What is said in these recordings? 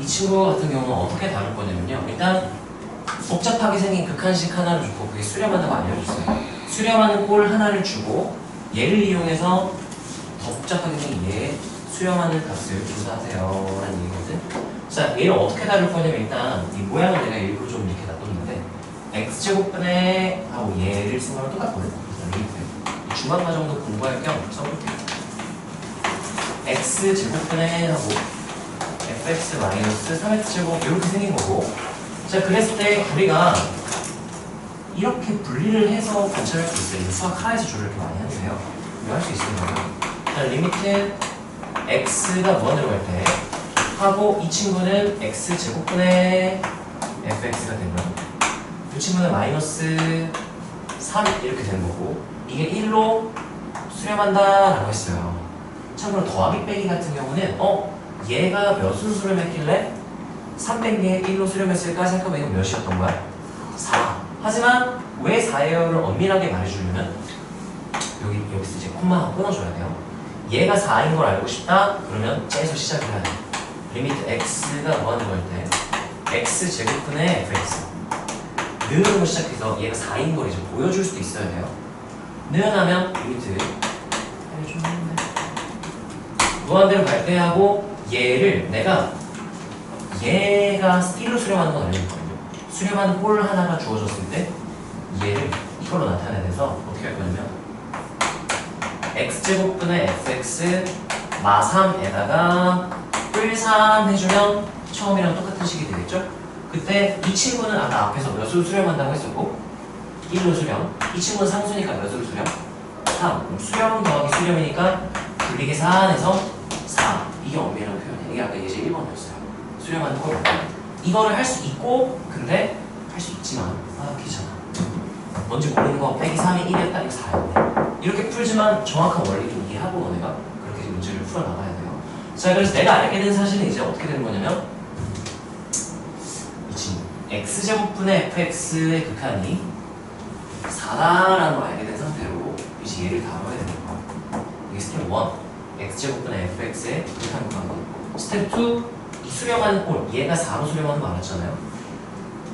이 친구 같은 경우는 어떻게 다룰 거냐면요. 일단 복잡하게 생긴 극한식 하나를 주고 그게 수렴한다고 알려줬어요. 수렴하는 꼴 하나를 주고 얘를 이용해서 더 복잡하게 생긴 얘의 수렴하는 값을 조사하세요 라는 얘기거든. 자, 얘를 어떻게 다룰 거냐면 일단 이 모양을 내가 일부러 좀 이렇게 놔뒀는데 x제곱분의 하고 얘를 쓴 거랑 똑같거든. 이 중간 과정도 공부할 겸 써볼게요. x제곱분의 하고 fx 마이너스 3x제곱 이렇게 생긴 거고, 자, 그랬을 때 우리가 이렇게 분리를 해서 관찰할 수 있어요. 수학 하에서 주로 이렇게 많이 하는데요. 이거 할 수 있습니다. 자, 리미트 x가 무한대로 갈 때 하고 이 친구는 x제곱분의 fx가 되면 이 친구는 마이너스 3 이렇게 되는 거고, 이게 1로 수렴한다 라고 했어요. 참고로 더하기 빼기 같은 경우는 얘가 몇으로 수렴했길래 3 뺀 게 1로 수렴했을까 생각하면 이거 몇이었던 거야? 4. 하지만 왜 4예요를 엄밀하게 말해주려면 여기서 이제 콤마 끊어줘야 돼요. 얘가 4인 걸 알고 싶다? 그러면 째에서 시작을 해야 돼. 리미트 x가 무한대로 할 때 x제곱분의 fx 는으로 시작해서 얘가 4인 걸 이제 보여줄 수도 있어야 돼요. 는 하면 리미트 무한대로 갈 때 하고 얘를 얘가 1로 수렴하는 건 아니거든요. 수렴하는 꼴 하나가 주어졌을 때 얘를 이걸로 나타내야 돼서 어떻게 할 거냐면 x제곱분의 fx 마 3에다가 뿔 3 해주면 처음이랑 똑같은 식이 되겠죠? 그때 이 친구는 아까 앞에서 몇으로 수렴한다고 했었고 1로 수렴, 이 친구는 상수니까 몇으로 수렴? 3. 수렴 더하기 수렴이니까 분리계산해서 4. 이게 엄밀한 표현이에요. 이게 아까 예제 1번이었어요. 수렴하는 꼴. 이거를 할 수 있고, 근데 할 수 있지만 귀찮아. 뭔지 모르는 거 빼기 3이 1이었다, 이거 4였네. 이렇게 풀지만 정확한 원리 좀 이해하고 너네가 그렇게 문제를 풀어나가야 돼요. 자, 그래서 내가 알게 된 사실은 이제 어떻게 되는 거냐면 이 친구 x제곱분의 fx의 극한이 4다라는 걸 알게 된 상태로 이제 얘를 다뤄야 되는 거야. 이게 스텝 1 x제곱분의 fx의 극한 구하기. 스텝 2 이 수렴하는 꼴, 얘가 4로 수렴하는 거 알았잖아요.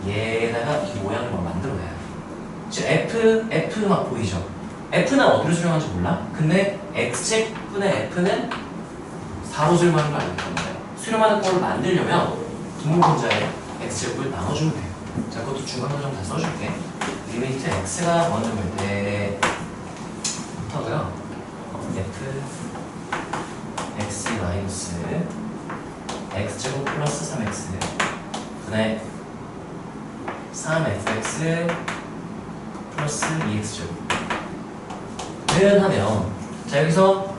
얘에다가 이 모양을 막 만들어내야 돼. 지금 F 막 보이죠? F는 어디로 수렴하는지 몰라? 근데 x제곱분의 F는 4로 수렴하는 거 알기 때문에 수렴하는 꼴을 만들려면 분모분자에 x제곱을 나눠주면 돼요. 자, 그것도 중간과정 다 써줄게. 리미트 x가 먼저 볼 때 부터고요. F x 마이너스 x제곱 플러스 3x 분의 3fx 플러스 2x제곱 는 하면, 자, 여기서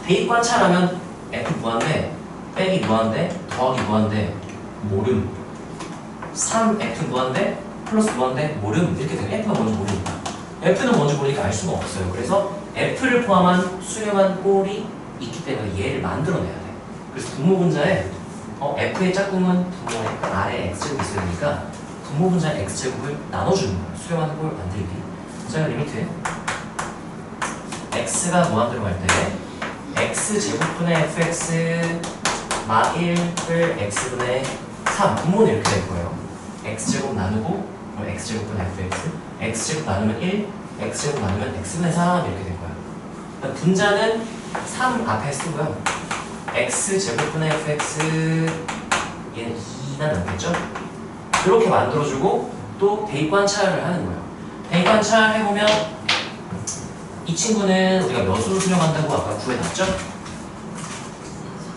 대입 관찰하면 f 무한대 빼기 무한대 더하기 무한대 모름 3f 무한대 플러스 무한대 모름 이렇게 되면 f가 뭔지 모르니까 f는 뭔지 모르니까 알 수가 없어요. 그래서 f를 포함한 수렴한 꼴이 있기 때문에 얘를 만들어내야 돼. 그래서 분모분자에 f의 짝꿍은 분모의 아래 x제곱이 있어야 되니까 분모분자의 x제곱을 나눠주는 거예요. 수렴하는 꼴 만들기. 자, 리미트 x가 무한대로 갈 때 x제곱분의 fx 마 1을 x분의 3 분모는 이렇게 될 거예요. x제곱 나누고 그럼 x제곱분의 fx x제곱 나누면 1 x제곱 나누면 x분의 3 이렇게 될 거예요. 그러니까 분자는 3 앞에 쓰고요. x제곱분의 fx 얘는 2는 남겠죠? 이렇게 만들어주고 또 대입 관찰을 하는 거예요. 대입 관찰 해보면 이 친구는 우리가 몇으로 수렴한다고 아까 구해놨죠?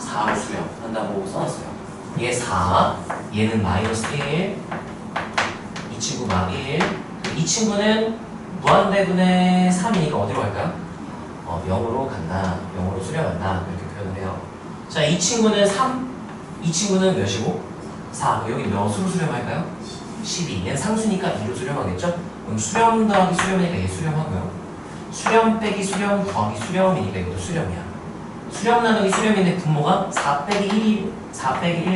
4로 수렴한다고 써놨어요. 얘 4, 얘는 마이너스 1, 이 친구 마 1, 이 친구는 무한대분의 3이니까 어디로 갈까요? 0으로 간다, 0으로 수렴한다 이렇게 표현을 해요. 자, 이 친구는 3, 이 친구는 몇이고? 4, 여기 몇으로 수렴할까요? 12, 얘는 상수니까 2로 수렴하겠죠? 그럼 수렴 더하기 수렴이니까 얘 수렴하고요. 수렴 빼기 수렴 더하기 수렴이니까 이것도 수렴이야. 수렴 나누기 수렴인데 분모가 4 빼기 1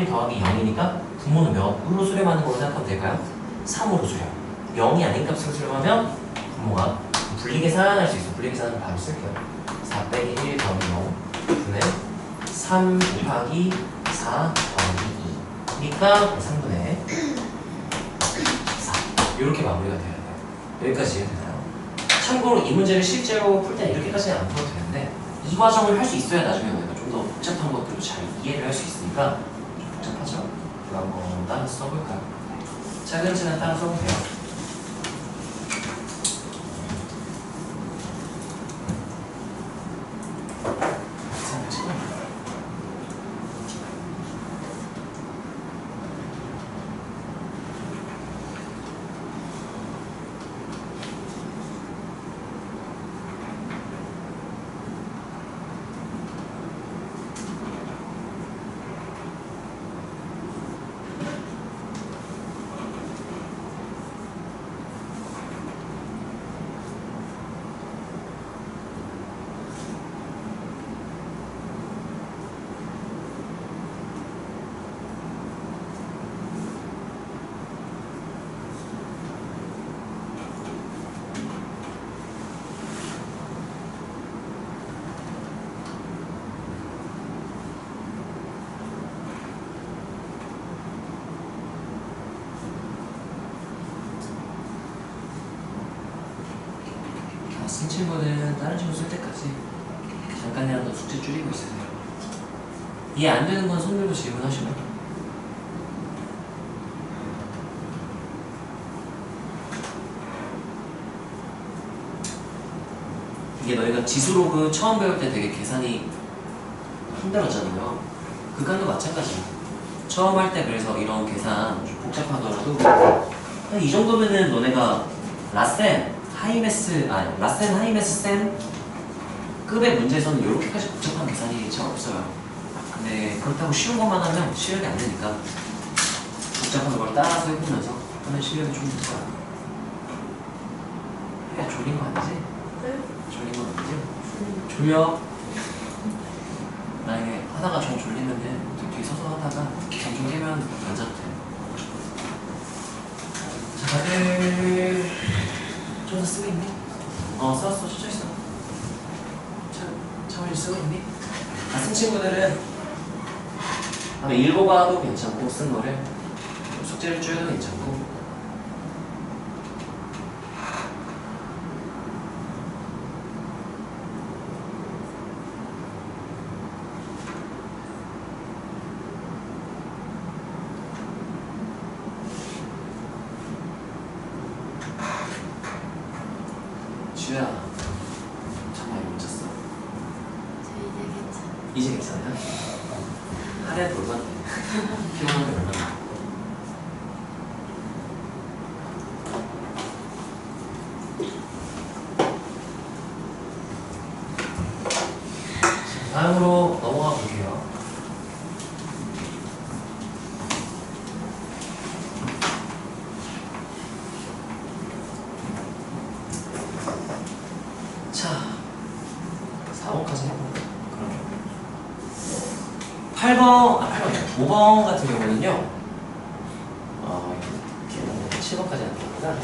더하기 0이니까 분모는 몇으로 수렴하는 걸로 생각하면 될까요? 3으로 수렴. 0이 아닌 값으로 수렴하면 분모가 분리계산할 수 있어. 분리계산을 바로 쓸게요. 4 빼기 1 더하기 0 분의 3 곱하기 4 더하기 그러니까 3분의 4 이렇게 마무리가 돼야 돼요. 여기까지 이해되나요? 참고로 이 문제를 실제로 풀 때 이렇게까지는 안 풀어도 되는데 이 과정을 할 수 있어야 나중에 우리가 좀 더 복잡한 것들도 잘 이해를 할 수 있으니까 좀 복잡하죠? 그거 한번 따라 써볼까요? 차근차근 따라 써보세요. 쓴 친구는 다른 친구 쓸 때까지 잠깐이라도 숙제 줄이고 있으세요. 이해 안 되는 건 손 들고 질문하시면. 이게 너희가 지수로그 처음 배울 때 되게 계산이 힘들었잖아요. 극한도 마찬가지. 처음 할 때 그래서 이런 계산 좀 복잡하더라도 이 정도면은 너네가 라센 하이메스 쌤 급의 문제에서는 이렇게까지 복잡한 계산이 잘 없어요. 근데 그렇다고 쉬운 것만 하면 실력이 안 되니까 복잡한 걸 따라서 해보면서 하면 실력이 좀 늘어요. 야, 졸린 거 아니지? 네? 졸린 건 아니지? 졸려? 만약에 하다가 좀 졸리는데 뒤에 서서 하다가 잠 좀 깨면 앉아도 돼. 자, 다들 좀 더 쓰고 있니? 써왔어. 쳐져 있어. 차원이 쓰고 있니? 쓴 친구들은 아마 읽어봐도 괜찮고 쓴 거를 숙제를 쭉 해도 괜찮고 주야 참 많이 못 잤어. 저 이제 괜찮아요? 하루에도 얼마나 돼? 피곤한데 얼마나 돼? 다음으로 넘어가 볼게요. 자, 4번까지 해볼까요? 그러면 5번 같은 경우는요. 이렇게 7번까지 안 되구나.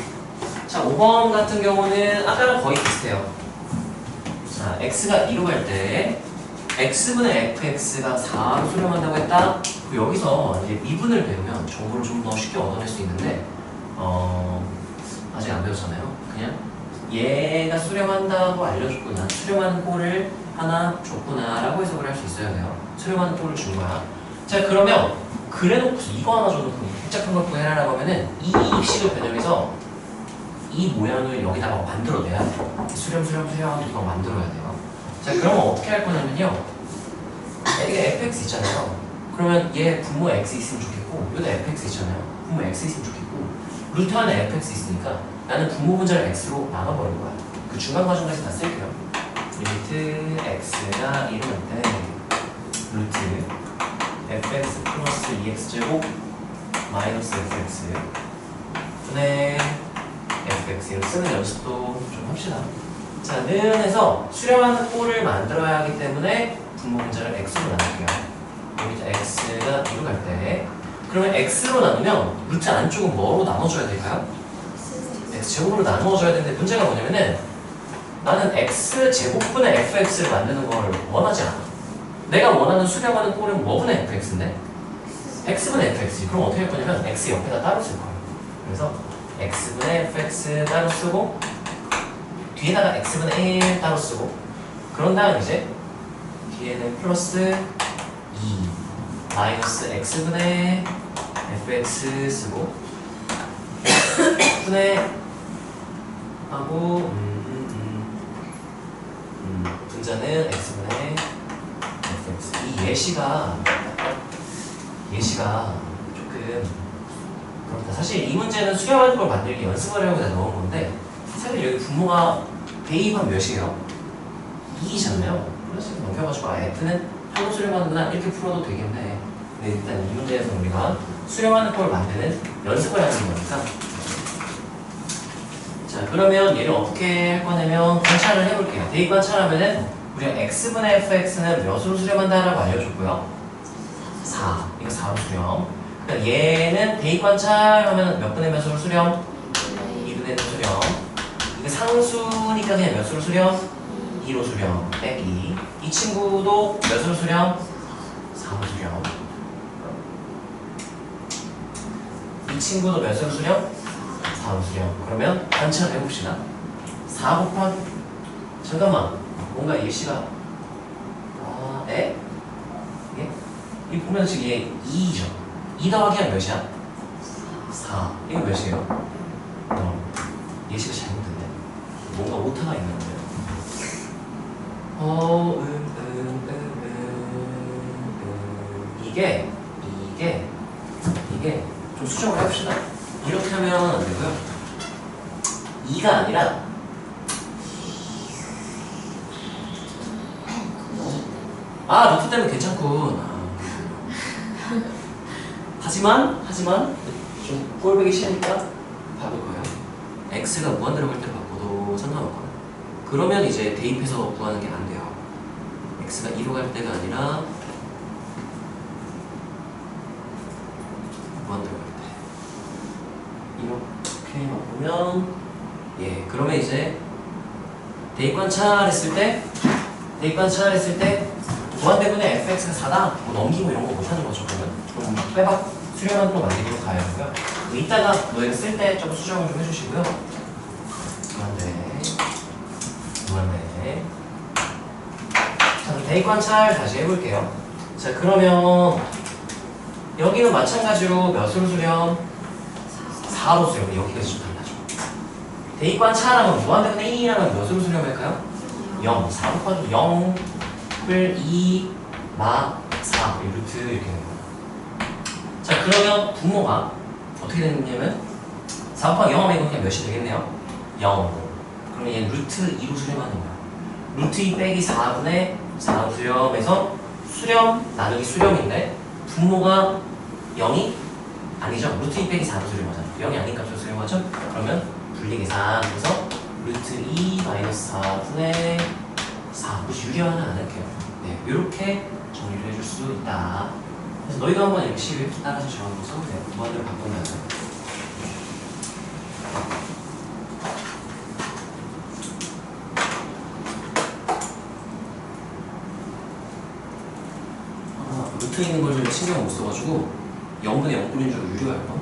자, 5번 같은 경우는 아까랑 거의 비슷해요. 자, x가 2로 갈 때 x분의 fx가 4로 수렴한다고 했다. 여기서 이제 미분을 배우면 정보를 좀 더 쉽게 얻어낼 수 있는데 아직 안 배웠잖아요. 그냥 얘가 수렴한다고 알려줬구나, 수렴하는 꼴을 하나 줬구나 라고 해석을 할 수 있어야 돼요. 수렴하는 꼴을 준 거야. 자, 그러면 그래놓고서 이거 하나 줘놓고 복잡한 걸 구해라라고 하면은 이 식을 변형해서 이 모양을 여기다가 만들어내야 돼요. 수렴 이거 만들어야 돼요. 자, 그러면 어떻게 할 거냐면요, 이게 fx 있잖아요. 그러면 얘 분모 x 있으면 좋겠고, 여기다 fx 있잖아요. 분모 x 있으면 좋겠고, 루트 안에 fx 있으니까 나는 분모 분자를 x로 나눠버린 거야. 그 중간 과정까지 다 쓸게요. 리미트 x가 1로 갈 때 루트 fx 플러스 2x제곱 마이너스 fx 분의 fx를 쓰는 연습도 좀 합시다. 자, 는 해서 수렴하는 꼴을 만들어야 하기 때문에 분모 분자를 x로 나눌게요. 여기서 x가 2로 갈 때 그러면 x로 나누면 루트 안쪽은 뭐로 나눠줘야 될까요? x제곱으로 나누어줘야 되는데 문제가 뭐냐면은 나는 x제곱분의 fx를 만드는 걸 원하지 않아. 내가 원하는 수렴하는 꼴은 뭐분의 fx인데? x분의 fx. 그럼 어떻게 할 거냐면 x 옆에다 따로 쓸 거예요. 그래서 x분의 fx 따로 쓰고 뒤에다가 x분의 1 따로 쓰고 그런 다음 이제 뒤에는 플러스 2 마이너스 x분의 fx 쓰고 분의 하고 분자는 x분의 fx. 이 예시가 조금 그렇다. 사실 이 문제는 수렴하는 걸 만들기 연습을 하려고 내가 넣은 건데 사실 여기 분모가 대입하면 몇이에요? 2잖아요. 그래서 넘겨가지고 f는 한번 수렴하는구나 이렇게 풀어도 되겠네. 근데 일단 이 문제에서 우리가 수렴하는 걸 만드는 연습을 하는 거니까. 자, 그러면 얘를 어떻게 할 거냐면 관찰을 해볼게요. 대입 관찰하면은 우리가 x분의 fx는 몇으로 수렴한다라고 알려줬고요. 4. 이거 4로 수렴. 그러니까 얘는 대입 관찰하면 몇 분의 몇으로 수렴? 2분의 1 수렴. 이거 상수니까 그냥 몇으로 수렴? 2로 수렴. 빼기. 이 친구도 몇으로 수렴? 4로 수렴. 이 친구도 몇으로 수렴? 4로 수렴. 그러면 관찰을 해봅시다. 4 곱하기 잠깐만 뭔가 예시가 에? 예? 이 보면 지금 얘 2죠. 2 더하기 하면 몇이야? 4. 이거 몇이에요? 예시가 잘못됐네. 뭔가 오타가 있는 거예요. 이게 좀 수정을 해봅시다. 이렇게 하면 안 되고요. 2가 아니라 루트 때문에 괜찮군. 하지만 좀 꼴보기 싫으니까 바꿀 거예요. x가 무한 들어갈 때 바꿔도 상관없거나. 그러면 이제 대입해서 구하는 게 안 돼요. x가 2로 갈 때가 아니라 무한 들어갈 때. 이렇게 바꾸면 그러면 이제 대입 관찰했을 때 무한대분의 fx가 4다 뭐 넘기고 이런 거 못하는 거죠. 그럼 빼박 수렴하는 거 만들기로 가야 하고요. 이따가 너희가 쓸 때 조금 수정을 좀 해주시고요. 무한대. 자, 그럼 대입 관찰 다시 해볼게요. 자, 그러면 여기는 마찬가지로 몇으로 수렴? 4로 수렴. 여기까지 좀 달라져. 대입 관찰하면 무한대분의 1이라면 몇으로 수렴할까요? 0. 4 곱하기 0을 2 마 4 루트 이렇게 되는 거예요. 자, 그러면 분모가 어떻게 되느냐면 4 곱하기 0 하면 이거 그냥 몇이 되겠네요? 0. 그러면 얘는 루트 2로 수렴하는 거야. 루트 2 빼기 4분의 4로 수렴해서 수렴 나누기 수렴인데 분모가 0이 아니죠? 루트 2 빼기 4로 수렴하잖아. 0이 아닌 값으로 수렴하죠? 그러면 분리계산해서 루트 2 마이너스 4분의 4. 굳이 유리화는 안 할게요. 이렇게 정리를 해줄 수 있다. 그래서 너희도 한번 이렇게 식을 따라서 적어서 써보세요. 무한대로 바꾸면서. 루트 있는 걸 좀 신경 못 써가지고 0분의 0분인 줄 유리화할 거.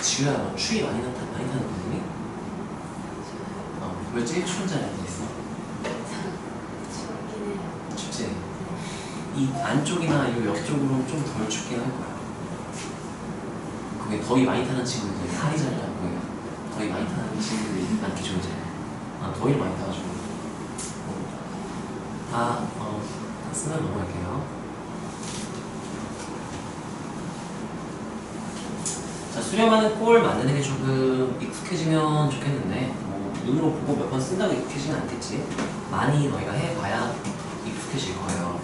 지우야, 너 추위 많이 타는 거니? 왜 제일 추운 자리에 앉아있어? 춥긴 해요. 춥지? 이 안쪽이나 이 옆쪽으로는 좀 덜 춥긴 할 거야. 그게 더위 많이 타는 친구들이 살이 잘 나고 더위 많이 타는 친구들이 많기 좋은데 더위를 많이 타가지고 다 쓰면 넘어갈게요. 자, 수렴하는 꼴 만드는 게 조금 익숙해지면 좋겠는데 뭐 눈으로 보고 몇 번 쓴다고 익숙해지진 않겠지. 많이 너희가 해봐야 익숙해질 거예요.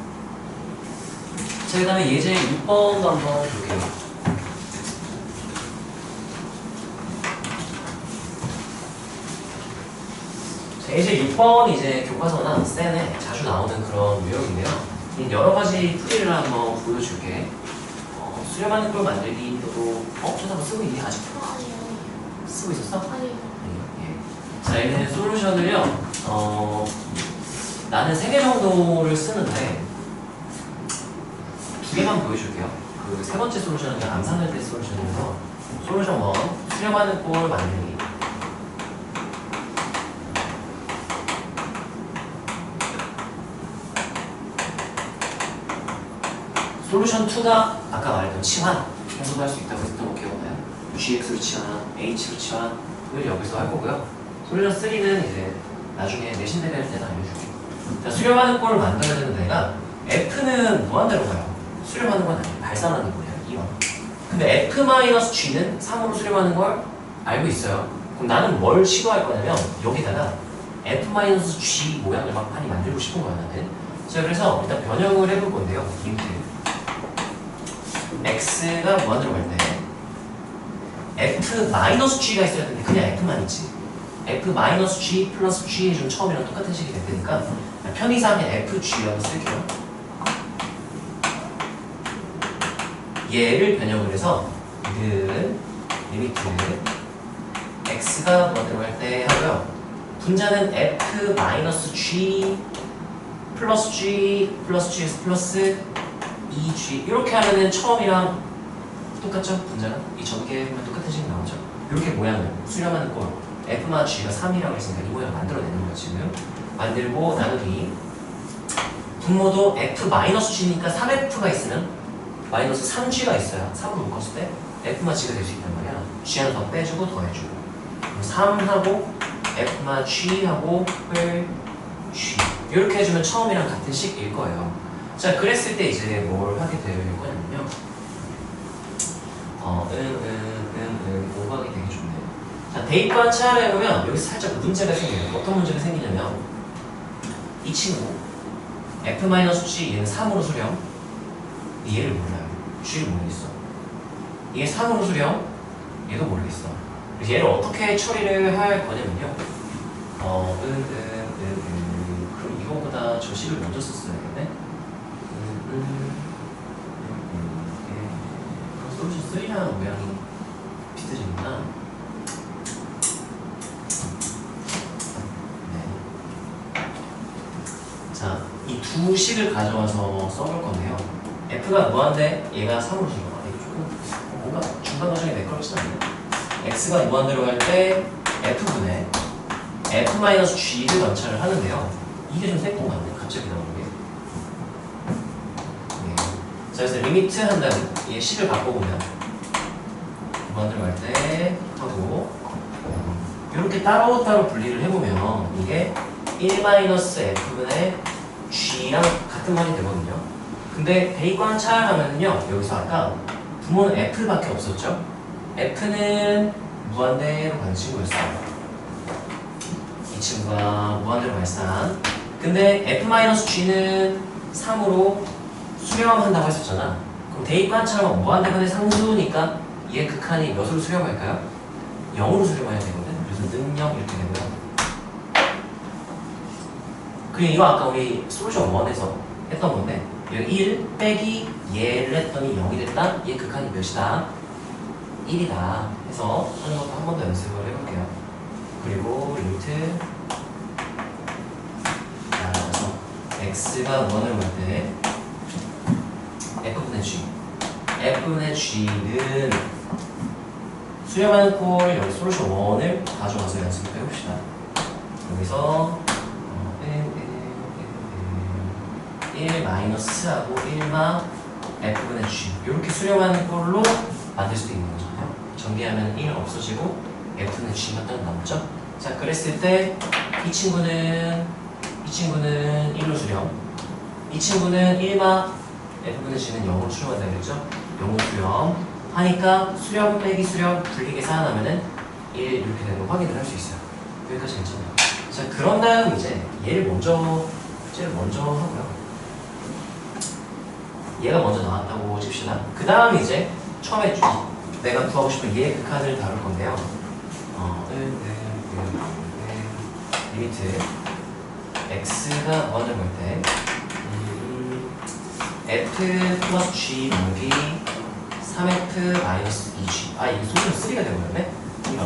자, 그 다음에 예제 6번도 한번 볼게요. 자, 예제 6번이 이제 교과서나 쌤에 자주 나오는 그런 유형인데요. 여러 가지 풀이를 한번 보여줄게. 수렴하는 꼴 만들기도 저도 한번 쓰고 있니 아직? 아니요. 쓰고 있었어? 아니요. 예. 자, 얘는 솔루션을요. 나는 3개 정도를 쓰는데 2개만 보여줄게요. 그 세 번째 솔루션은 암산할 때 솔루션이어서 솔루션 1 수렴하는 꼴 만들기. 솔루션 2가 아까 말했던 치환 해석할 수 있다고 했던 거 기억나요? GX로 치환, H로 치환을 여기서 할 거고요. 솔루션 3는 이제 나중에 내신 대회 할 때는 알려줄게요. 자, 수렴하는 꼴을 만들어야 되는 데가 F는 무한대로 가요. 수렴하는 건 아니에요. 발산하는 거예요. 2번. 근데 F-G는 3으로 수렴하는 걸 알고 있어요. 그럼 나는 뭘 시도할 거냐면 여기다가 F-G 모양을 막 많이 만들고 싶은 거야 나는. 자, 그래서 일단 변형을 해볼 건데요. 힌트. X가 무한대로 갈 때 F-G가 있어야 되는데 그냥 F만 있지. F-G 플러스 G 해주면 처음이랑 똑같은 식이 될 테니까 편의상 그냥 FG라고 쓸게요. 얘를 변형을 해서 는 리미트 X가 무한대로 갈 때 하고요. 분자는 F-G 플러스 G 플러스 GX 플러스 2G 이렇게 하면은 처음이랑 똑같죠? 분자가? 이 전개하면 똑같은 식이 나오죠? 이렇게 모양을 수렴하는 꼴 F마 G가 3이라고 했으니까 이 모양을 만들어내는 거야 지금. 만들고 나누기 분모도 F-G니까 3F가 있으면 마이너스 3G가 있어요. 3으로 묶었을 때 F마 G가 될 수 있단 말이야. G 하나 더 빼주고 더해주고 3하고 F마 G하고 을 G 이렇게 해주면 처음이랑 같은 식일 거예요. 자, 그랬을 때 이제 뭘 하게 될 거냐면요. 오각이 되게 좋네요. 자, 대입과 치환을 해보면 여기서 살짝 문제가 생겨요. 어떤 문제가 생기냐면 이 친구 F-G 얘는 3으로 수렴 얘를 몰라요. G를 모르겠어. 얘 3으로 수렴 얘도 모르겠어. 그래서 얘를 어떻게 처리를 할 거냐면요. 그럼 이거보다 저 식을 먼저 썼어야겠네. 솔루션 3랑 모양이 비슷해지는구나. 네. 자, 이 두 식을 가져와서 써볼 건데요. F가 무한대, 얘가 3으로 들어가. 이거 조금 뭔가 중간 과정이 매끄럽진 않네요. X가 무한대로 갈 때 F분의 F-G를 연차를 하는데요. 이게 좀 생뚱 같네. 갑자기 나오는 게. 네. 자, 그래서 리미트 한다는 얘 식을 바꿔보면 무한대로 갈 때 하고 이렇게 따로따로 분리를 해보면 이게 1-F분의 G랑 같은 말이 되거든요. 근데 대입관 차하면은요 여기서 아까 부모는 F밖에 없었죠. F는 무한대로 가는 친구였어요. 이 친구가 무한대로 발산. 근데 F-G는 3으로 수렴한다고 했었잖아. 그럼 대입관처럼 무한대간의 상수니까 얘 극한이 몇으로 수렴할까요? 0으로 수렴해야 되거든. 그래서 능력 이렇게 되고요. 그리고 이거 아까 우리 솔루션 1에서 했던 건데 여기 1 빼기 얘를 했더니 0이 됐다. 얘 극한이 몇이다? 1이다 해서 하는 것도 한 번 더 연습을 해볼게요. 그리고 리미트 나가서 X가 1으로 갈 때 F분의 G F분의 G는 수렴하는 꼴 여기 솔루션 1을 가져가서 연습을 해봅시다. 여기서 1 마이너스하고 1마 F분의 G 이렇게 수렴하는 꼴로 만들 수도 있는 거죠. 전개하면 1 없어지고 F는 G만 딱 남죠. 자, 그랬을 때 이 친구는 1로 수렴, 이 친구는 1마 F분의 G는 0으로 수렴한다 그랬죠. 0으로 수렴 하니까 수렴 빼기 수렴 분리 계산하면은 1 이렇게 되는 거 확인을 할 수 있어요. 여기까지 괜찮아요. 자, 그런 다음 이제 제일 먼저 하고요. 얘가 먼저 나왔다고 칩시다. 그 다음 이제 처음에 내가 구하고 싶은 얘 극한을 다룰 건데요. 리미트 x가 무한을 볼 때 f 플러스 g 분기 3f 마이너스 2g. 이게 소수는 3가 되버렸네? 이런.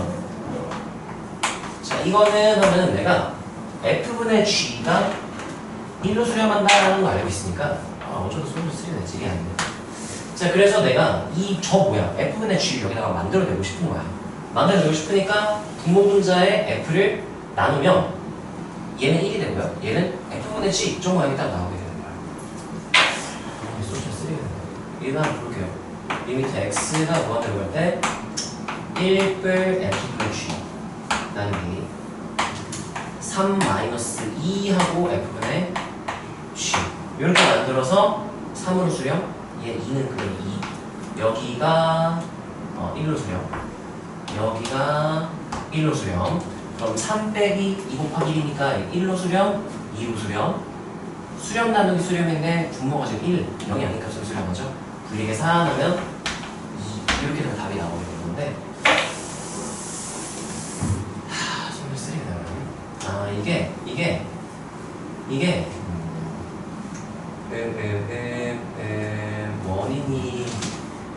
자, 이거는 하면은 내가 f분의 g가 1로 수렴한다라는 거 알고 있으니까 어쩌다 소수는 3가 되지. 이게 아닌데. 자, 그래서 내가 f분의 g를 여기다가 만들어내고 싶은 거야. 만들어내고 싶으니까 분모분자의 f를 나누면 얘는 1이 되고요. 얘는 f분의 g 저 모양이 딱 나오게 되는 거야. 소수는 3가 되는 거야. 얘는 한번 볼게요. 리미트 x가 무한대로 갈 때 1뿔 f분의 g 나누기 3 마이너스 2하고 f분의 g 이렇게 만들어서 3으로 수렴 얘 2는 그럼 2 여기가 1로 수렴 여기가 1로 수렴 그럼 3 빼기 2 곱하기 1이니까 1로 수렴 2로 수렴 수렴 나누기 수렴인데 분모가 지금 1 0이 아닌 값으로 수렴하죠. 분리 계산하면 이렇게 되면 답이 나오게 되는 건데 소리 쓰리가 나오네. 이게 원인이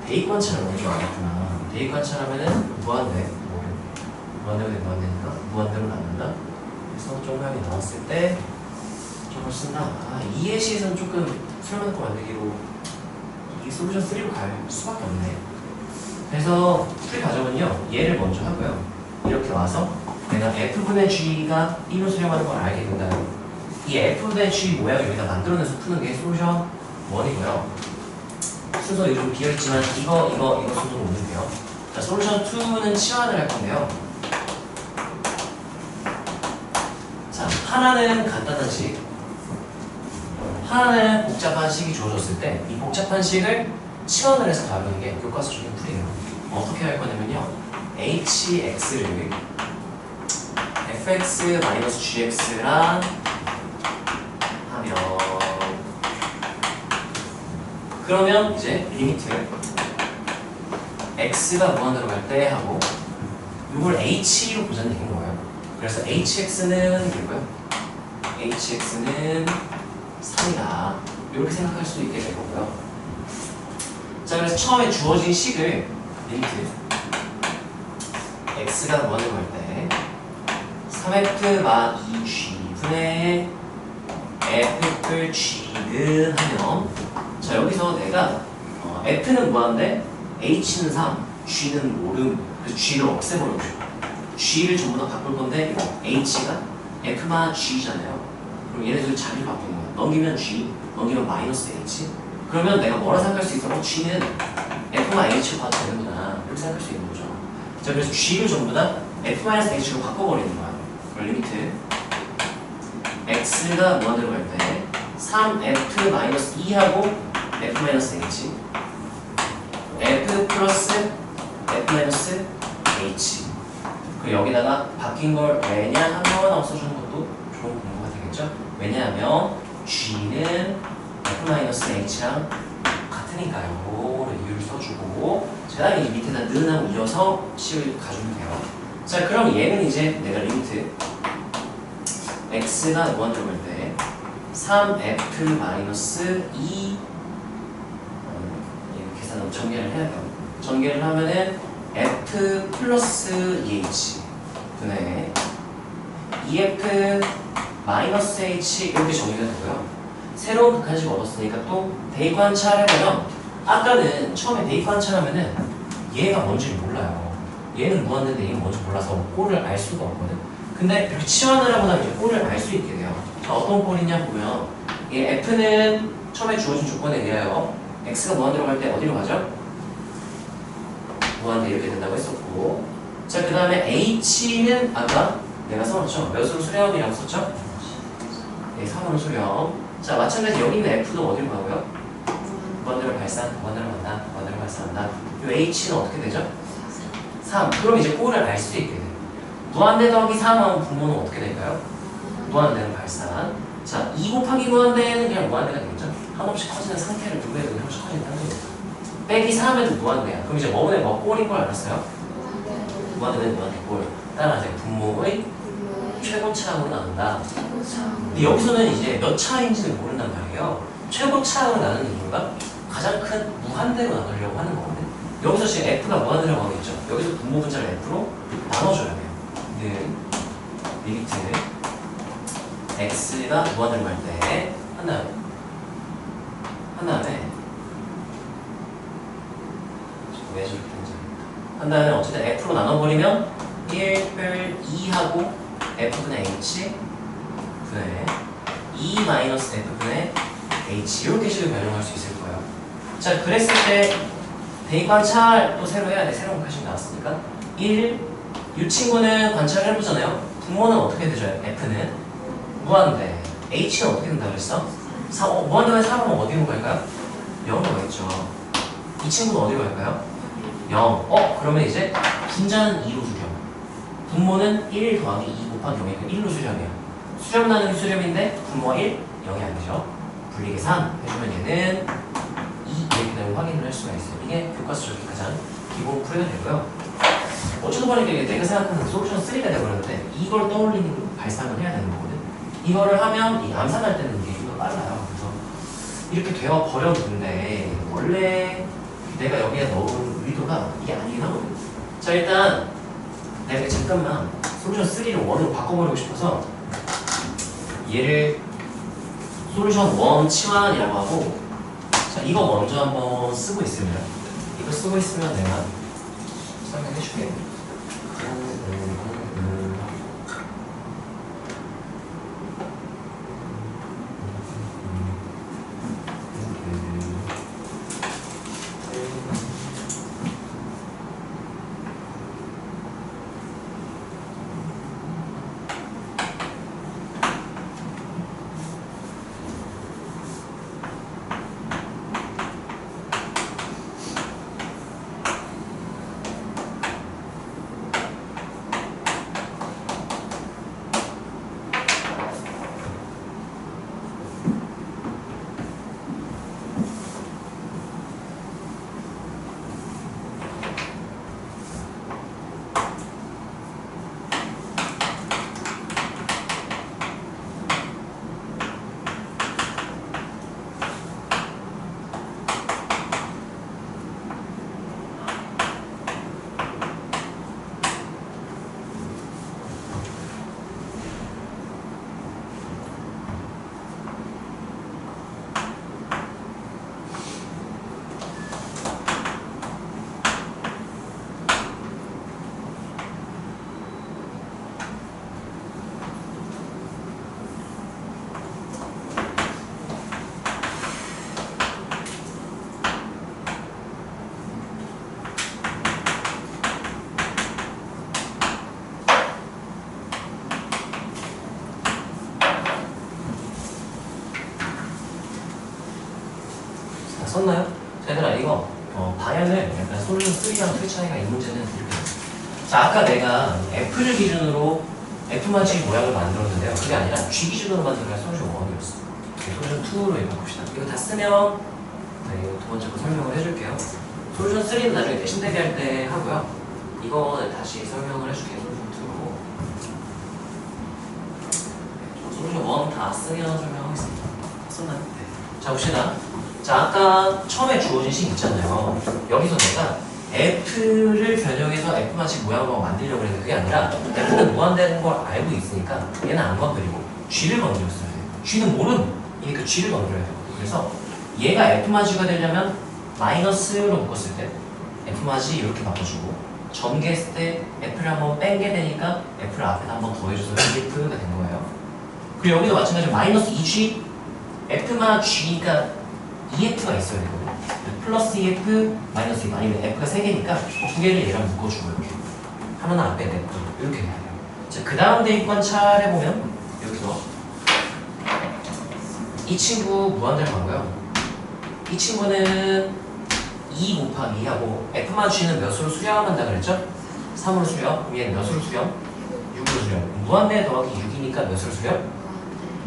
대입관찰을 먼저 알았구나. 대입관찰하면은 무한대로 나눈다. 그래서 정답이 나왔을 때 저걸 쓴다. 이해 시에서는 조금 수렴하는 거 만들기로 이 솔루션 3로 갈 수밖에 없네. 그래서 풀이 과정은요, 얘를 먼저 하고요. 이렇게 와서 내가 f분의 g가 1로 수렴하는 걸 알게 된다면 이 f분의 g 모양을 여기다 만들어내서 푸는 게 솔루션 1이고요. 순서 요즘 비어있지만 이거 순서로 오는데요. 자, 솔루션 2는 치환을 할 건데요. 자, 하나는 간단한 식, 하나는 복잡한 식이 주어졌을 때 이 복잡한 식을 치환을 해서 다루는 게 교과서적인 풀이에요. 어떻게 할 거냐면요. hx를 fx-gx랑 하면 그러면 이제 리미트 x가 무한대로 갈 때 하고 이걸 h로 보자는 얘기인 거예요. 그래서 hx는 이거고요. hx는 3이다. 이렇게 생각할 수도 있게 될 거고요. 자, 그래서 처음에 주어진 식을 리미트 x가 무한대로 갈 때 3f 마 2g 분의 f를 g는 하면 자, 여기서 내가 f는 무한대 h는 3, g는 모름. 그래서 g를 없애버리고 싶어. g를 전부 다 바꿀 건데 h가 f마 g잖아요. 그럼 얘네들 자리를 바꾸는 거야. 넘기면 g, 넘기면 마이너스 h. 그러면 내가 뭐라 생각할 수 있어? g는 f마 h로 봐도 되는구나. 이렇게 생각할 수 있는 거죠. 자, 그래서 g를 전부 다 f-h로 바꿔버리는 거야. 그럼 리미트 x가 무한대로 갈 때 3f-2하고 f-h f 플러스 f-h 그리고 여기다가 바뀐 걸 왜냐 하면 없어주는 것도 좋은 공부가 되겠죠? 왜냐하면 g는 f-h랑 같으니까요. 이유를 써주고 그 다음에 밑에다 는하고 이어서 식을 가주면 돼요. 자, 그럼 얘는 이제 내가 리미트 x가 무한대로 갈 때 3f-2 계산으로 전개를 해야 돼요. 전개를 하면은 f 플러스 2h 분의 2f 마이너스 h 이렇게 정리가 되고요. 새로운 극한식 얻었으니까 또 대입관찰 해보면 아까는 처음에 대입관찰하면은 얘가 뭔지 몰라요. 얘는 무한대인데 얘는 뭔지 몰라서 꼴을 알 수가 없거든. 근데 이렇게 치환을 하고 나면 이제 꼴을 알 수 있게 돼요. 자, 어떤 꼴이냐 보면 이 f는 처음에 주어진 조건에 의하여 x가 무한대로 갈 때 어디로 가죠? 무한대 이렇게 된다고 했었고 자, 그 다음에 h는 아까 내가 써놓죠? 몇으로 수렴이라고 썼죠? 네, 3으로 수렴. 자, 마찬가지 여기 있는 f도 어디로 가고요? 무한대로 발산, 무한대로 만나, 무한대로 발산한다. 이 h는 어떻게 되죠? 3. 그럼 이제 꼴을 알 수 있게 돼요. 무한대 더하기 3하면 분모는 어떻게 될까요? 무한대는 발산. 자, 2 곱하기 무한대는 그냥 무한대가 되겠죠? 한없이 커지는 상태를 누구에도 한없이 커진다는 거죠. 빼기 3에도 무한대야. 그럼 이제 뭐보다 뭐 꼴인 걸 알았어요? 무한대는 무한대 꼴. 따라서 분모의 최고차항으로 나눈다. 근데 여기서는 이제 몇 차인지는 모른단 말이에요. 최고차항으로 나누는 이유가 가장 큰 무한대로 나누려고 하는 거거든. 여기서 지금 F가 무한대라고 하고 있죠. 여기서 분모 분자를 F로 나눠줘야 돼요. 리미트 X가 무한대로 갈 때 한 다음에 왜 저렇게 한 다음에 어쨌든 F로 나눠버리면 1별 2하고 F분의 H 분의 2 마이너스 F분의 H 이렇게 식으로 변형할 수 있을 거예요. 자, 그랬을 때 대입 관찰 또 새로 해야 돼. 새로운 관심이 나왔으니까 1. 이 친구는 관찰을 해보잖아요. 분모는 어떻게 되죠? F는 무한대. H는 어떻게 된다고 그랬어? 무한대면 3하면 어디로 갈까요? 0으로 가겠죠. 이 친구는 어디로 갈까요? 0. 그러면 이제 분자는 2로 수렴. 분모는 1 더하기 2 곱하기 0이니까 1로 수렴이에요. 수렴 나누기 수렴인데 분모가 1, 0이 아니죠. 분리계산 해주면 얘는 2 이렇게 되면 확인을 할 수가 있어요. 이게 교과서적인 가장 기본 풀이가 되고요. 어쩌다 보니까 내가 생각하는 솔루션 3가 되어버렸는데 이걸 떠올리는 발상을 해야 되는 거거든. 이거를 하면 이 암산할 때는 이게 좀 더 빨라요. 그래서 이렇게 되어 버렸는데 원래 내가 여기에 넣은 의도가 이게 아니긴 하거든. 자, 일단 내가 잠깐만 솔루션 3를 1으로 바꿔버리고 싶어서 얘를 솔루션 1 치환이라고 하고, 자, 이거 먼저 한번 쓰고 있으면 이거 쓰고 있으면 내가 설명해 줄게. 썼나요? 자, 얘들아 이거 방향을 약간 솔루션 3랑 틀 차이가 이 문제는 이렇게 돼요. 자, 아까 내가 F를 기준으로 F마치 모양을 만들었는데요. 그게 아니라 G 기준으로 만든 게 솔루션 1이었어. 솔루션 2로 바꿉시다. 이거 다 쓰면 이거 두 번째 거 설명을 해줄게요. 솔루션 3는 나중에 내신 대비할 때 하고요. 이거 다시 설명을 해줄게요. 솔루션 2로. 솔루션 1 다 쓰면 설명하겠습니다. 썼나요? 네. 자, 봅시다. 자, 아까 처음에 주어진 식 있잖아요. 여기서 내가 F를 변형해서 F마치 모양으로 만들려고 했는데 그게 아니라 F는 무한대는 걸 알고 있으니까 얘는 안 건드리고 G를 건드렸어야 돼요. G는 모르니까 G를 건드려야 돼요. 그래서 얘가 F마치가 되려면 마이너스로 묶었을 때 F마치 이렇게 바꿔주고 전개했을 때 F를 한번 뺀게 되니까 F를 앞에다 한번 더해줘서 F가 된 거예요. 그리고 여기도 마찬가지로 마이너스 2G F만 G니까 EF가 있어야 되거든요. 플러스 EF, 마이너스 EF 아니면 F가 3개니까 두 개를 얘랑 묶어주고 이렇게 하나는 앞에 F 이렇게 해야 돼요. 자, 그 다음 대입 관찰해보면 여기서 이 친구 무한대를 가고요. 이 친구는 2 곱하기 하고 F만 G는 몇으로 수렴한다 그랬죠? 3으로 수렴. 그럼 얘는 몇으로 수렴? 6으로 수렴. 무한대 더하기 6이니까 몇으로 수렴?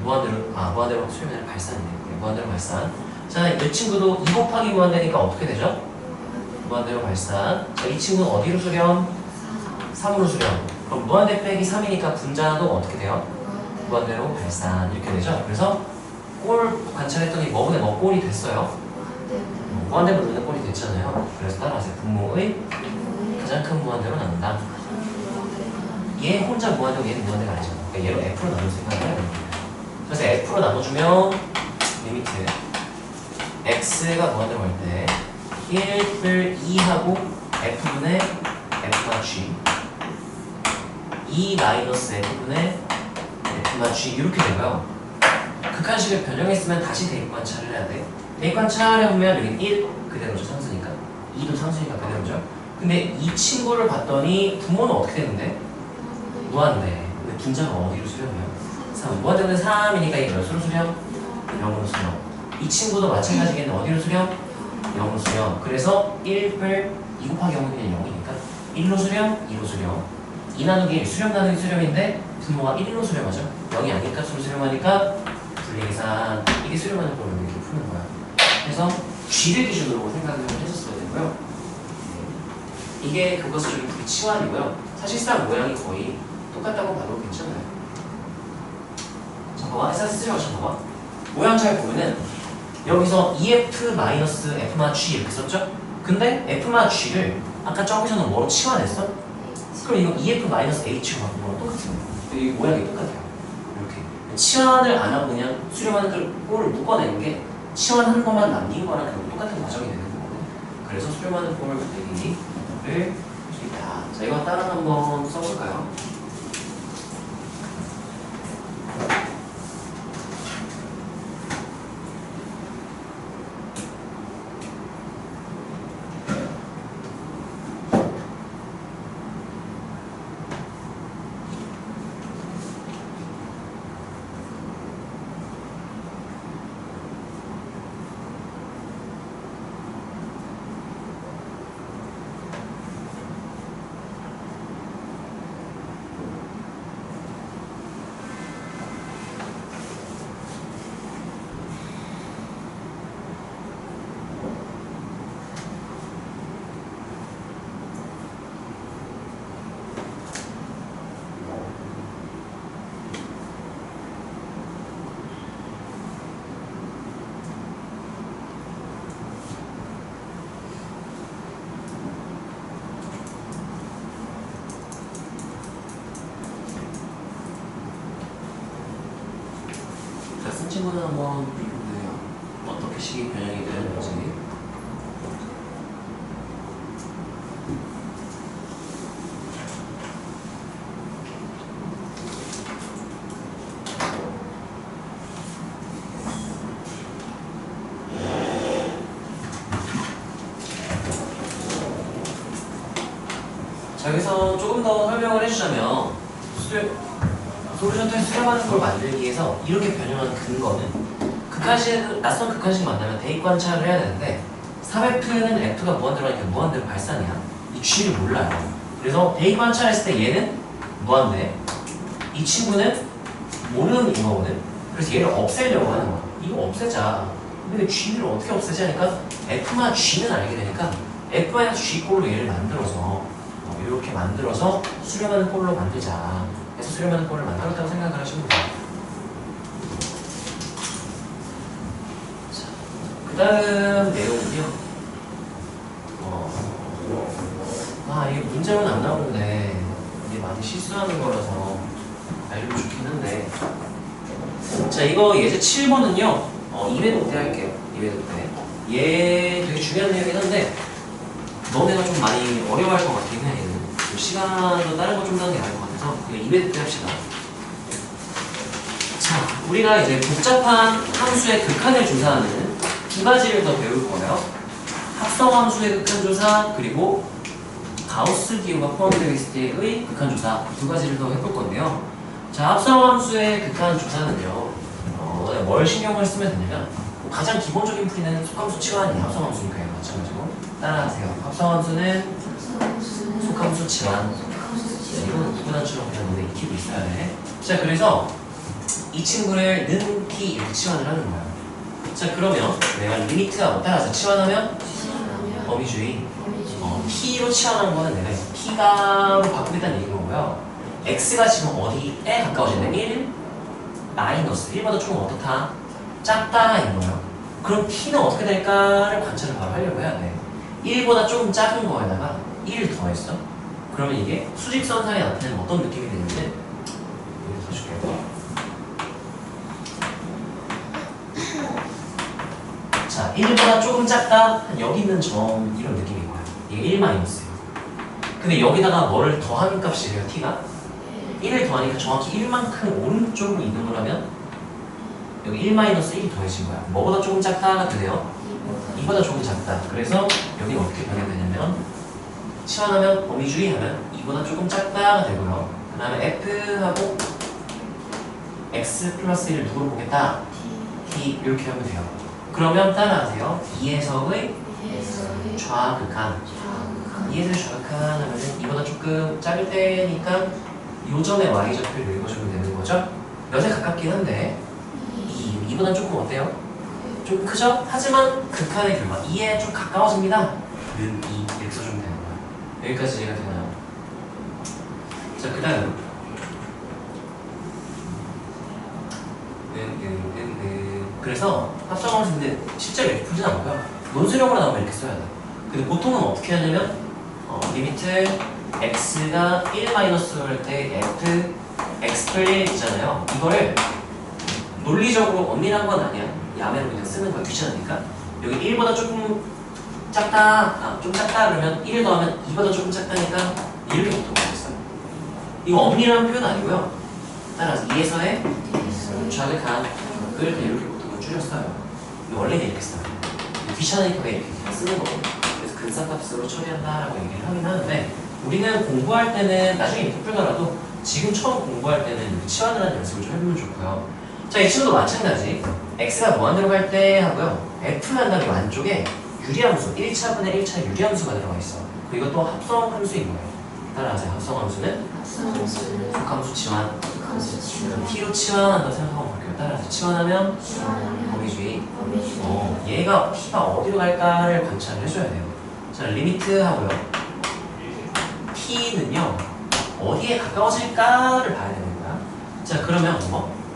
무한대로 수렴이 아니라 발산이네. 무한대로 발산. 자, 이 친구도 2 곱하기 무한대니까 어떻게 되죠? 무한대로 발산. 자, 이 친구는 어디로 수렴? 3으로 수렴. 그럼 무한대 빼기 3이니까 분자도 어떻게 돼요? 무한대로 발산. 이렇게 되죠? 그래서 꼴 관찰했더니 뭐분의 뭐 꼴이 됐어요? 무한대로 넣는 꼴이 됐잖아요. 그래서 따라서 분모의 가장 큰 무한대로 나눈다. 얘 혼자 무한대고 얘는 무한대가 아니잖아. 그러니까 얘로 F로 나눌 생각을 해야 됩니다. 그래서 F로 나눠주면 리미트 X가 무한대로 할 때 1을 2하고 F분의 F마 G 2 마이너스 F분의 F마 G 이렇게 되고요. 극한식을 변형했으면 다시 대입관찰을 해야 돼. 대입관찰을 하면 여기 1 그대로죠. 상수니까 2도 상수니까 그대로죠. 근데 이 친구를 봤더니 분모는 어떻게 되는데? 무한대. 근데 분자가 어디로 수렴해요? 3. 무한대는 3이니까 얘 몇으로 수렴? 0으로 수렴. 이 친구도 마찬가지겠네. 어디로 수렴? 0으로 수렴. 그래서 1을 2 곱하기 0은 그냥 0이니까 1로 수렴, 2로 수렴. 2 나누기 1, 수렴 나누기 수렴인데 분모가 1로 수렴하죠. 0이 아닌 값으로 수렴하니까 분리계산. 이게 수렴하는 걸 이렇게 푸는 거야. 그래서 G를 기준으로 생각을 했었어야 되고요. 이게 교과서적인 불치환이고요. 사실상 모양이 거의 똑같다고 봐도 괜찮아요. 자, 봐봐. 쓰지 마셔, 봐봐. 모양 잘 보면은 여기서 EF-F마 G 이렇게 썼죠? 근데 F마 G를 아까 저기서는 뭐로 치환했어? 그럼 이거 EF-H로 바꾼 거랑 똑같은 거예요. 이 모양이 똑같아요. 이렇게. 치환을 안 하고 그냥 수렴하는 꼴을 묶어내는 게 치환한 것만 남긴 거랑 결국 똑같은 과정이 되는 거거든요. 그래서 수렴하는 꼴 만들기를 있다. 자, 이거 따라 한번 써볼까요? 쓴 친구는 한번 보세요. 어떻게 식이 변형이 되는지. 자, 여기서 조금 더 설명을 해주자면 솔루션 테스트 수렴하는 걸 만들기 위해서 이렇게 변형한 근거는 낯선 극한식 만나면 대입 관찰을 해야 되는데 3F는 F가 무한대로 하니까 무한대로 발산이야. 이 G를 몰라요. 그래서 대입 관찰했을 때 얘는 무한대, 이 친구는 모르는 이거거든. 그래서 얘를 없애려고 하는 거야. 이거 없애자. 근데 G를 어떻게 없애지 하니까 F만 G는 알게 되니까 F-G 꼴로 얘를 만들어서 이렇게 만들어서 수렴하는 꼴로 만들자. 그래서 수렴하는 꼴을 만들었다고 생각을 하시면 돼요. 자, 그 다음 내용은요. 이게 문제로는 안 나오는데 이게 많이 실수하는 거라서 알려면 좋긴 한데. 자, 이거 예제 7번은요. 2회독 때 할게요. 2회독 때. 얘 되게 중요한 내용이긴 한데 너네가 좀 많이 어려워할 것 같긴 해. 얘는. 시간도 다른 거 좀 더 나을 것 같아서 2회독 때 합시다. 자, 우리가 이제 복잡한 함수의 극한을 조사하는 두 가지를 더 배울 거예요. 합성함수의 극한 조사, 그리고 가우스 기호가 포함되어 있을 때의 극한 조사, 두 가지를 더 해볼 건데요. 자, 합성함수의 극한 조사는요, 뭘 신경을 쓰면 되냐면 가장 기본적인 풀이는 속함수 치환이 합성함수니까요. 마찬가지고 따라하세요. 합성함수는 속함수 치환. 이건 구구단처럼 그냥 너네 익히고 있어야 돼. 자, 그래서 이 친구를 는 t 이렇게 치환을 하는 거야. 자, 그러면 내가 리미트가 뭐 따라서 치환하면 범위주의. t로 치환한 거는 내가 t가로 바꾸겠다는 얘기인 거고요. x가 지금 어디에 가까워지냐? 1 마이너스 1보다 조금 어떻다? 작다인 거예요. 그럼 t는 어떻게 될까를 관찰을 바로 하려고 해야 돼. 1보다 조금 작은 거에다가 1을 더했어. 그러면 이게 수직선상에 나타내면 어떤 느낌이 되는지 여기 더 줄게요. 자, 1보다 조금 작다. 한 여기 있는 점 이런 느낌인 거야. 이게 1 마이너스예요. 근데 여기다가 뭐를 더하는 값이래요, t가. 1을 더하니까 정확히 1만큼 오른쪽으로 이동을 하면 여기 1 마이너스 1이 더해진 거야. 뭐보다 조금 작다가 되네요. 2보다 조금 작다. 그래서 여기는 어떻게 변형되냐면 치환하면 범위주의 하면 2보다 조금 작다가 되고요. 그 다음에 f하고 x 플러스 1을 누구로 보겠다? t 이렇게 하면 돼요. 그러면 따라하세요. 2에서의 좌극한 2에서의 좌극한 하면은 2보다 조금 작을 때니까 요점의 y좌표를 읽어주면 되는 거죠. 몇에 가깝긴 한데 2보다 조금 어때요? 좀 크죠? 하지만 극한의 결과 2에 좀 가까워집니다. 는 2 이렇게 써주면 되는 거야. 여기까지 이해가 되나요? 자, 그 다음 그래서 합성함수 근데 실제로 이렇게 풀진 않고요. 논술형으로 나오면 이렇게 써야 돼. 근데 보통은 어떻게 하냐면 리미트 x가 1 마이너스 할 때 f x 플 1이잖아요. 이거를 논리적으로 엄밀한 건 아니야. 야매로 그냥 쓰는 거야. 귀찮으니까. 여기 1보다 조금 작다, 좀 작다 그러면 1을 더하면 2보다 조금 작다니까 이렇게 보통 쓰겠어요. 이거 엄밀한 표현 아니고요. 따라서 2에서의 좌극한 을 이렇게 보통 줄였어요. 원래는 이렇게 써요. 귀찮으니까 그냥 이렇게 쓰는 거고. 그래서 근사값으로 처리한다라고 얘기를 하긴 하는데 우리는 공부할 때는 나중에 이렇게 풀더라도 지금 처음 공부할 때는 이렇게 치환을 하는 연습을 좀 해보면 좋고요. 자, 이 친구도 마찬가지. x가 무한대로 갈 때 하고요. f만 다음에 안쪽에 유리함수, 1차분의 1차 유리함수가 들어가 있어. 그리고 또 합성함수인 거예요. 따라하세요. 합성함수는 속함수 치환. t로 치환한다 생각하고 볼게요. 따라서 치환하면 범위주의. 얘가 t가 어디로 갈까를 관찰을 해줘야 돼요. 자, 리미트 하고요. t는요 어디에 가까워질까를 봐야 되는 거야. 자, 그러면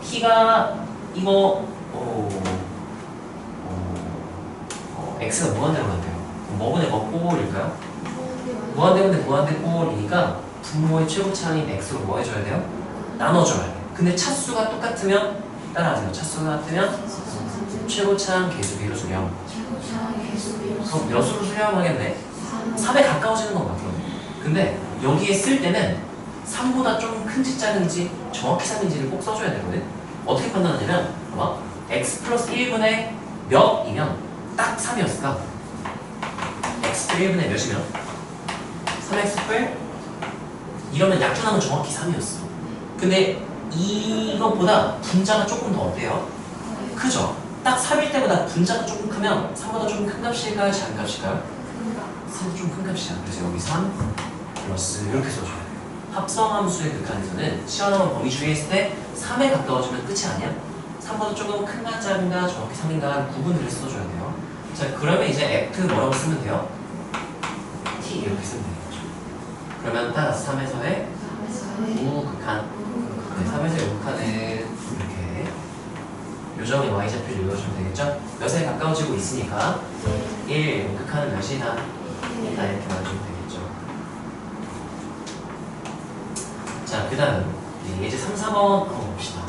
t가 이거 x가 무한대로 간대요. 뭐분의 뭐 꼴일까요? 무한대분의 무한대 꼴이니까 분모의 최고차항인 x로 뭐 해줘야 돼요? 나눠줘야 돼. 근데 차수가 똑같으면 따라하세요. 차수가 같으면 최고차항 계수비로 수렴. 그럼 몇 수로 수렴하겠네? 3에 가까워지는 건 맞거든. 근데 여기에 쓸 때는 3보다 좀 큰지 작은지 정확히 3인지를 꼭 써줘야 되거든. 어떻게 판단하냐면 x 플러스 1분의 몇이면 딱 3이었을까? x 플 1분의 몇이면 3x 플 이러면 약분하면 정확히 3이었어. 근데 이것보다 분자가 조금 더 어때요? 크죠? 딱 3일 때보다 분자가 조금 크면 3보다 조금 큰 값일까요? 작은 값일까요? 3이 좀 큰 값이야. 그래서 여기 3 플러스 이렇게 써줘야 돼요. 합성함수의 극한에서는 치환하면 범위주의 했을 때 3에 가까워지면 끝이 아니야? 3보다 조금 큰가 작은가 정확히 3인가 구분을 해서 써줘야 돼요. 자, 그러면 이제 f 뭐라고 쓰면 돼요? t 이렇게 쓰면 되는 거죠. 그러면 따라서 3에서의 우극한. 네, 3에서의 우극한은 이렇게 요정의 y좌표를 읽어주면 되겠죠? 몇에 가까워지고 있으니까 1 우극한은 몇이다? 이렇게 말해주면 되겠죠. 자, 그 다음 예제 3, 4번 한번 봅시다.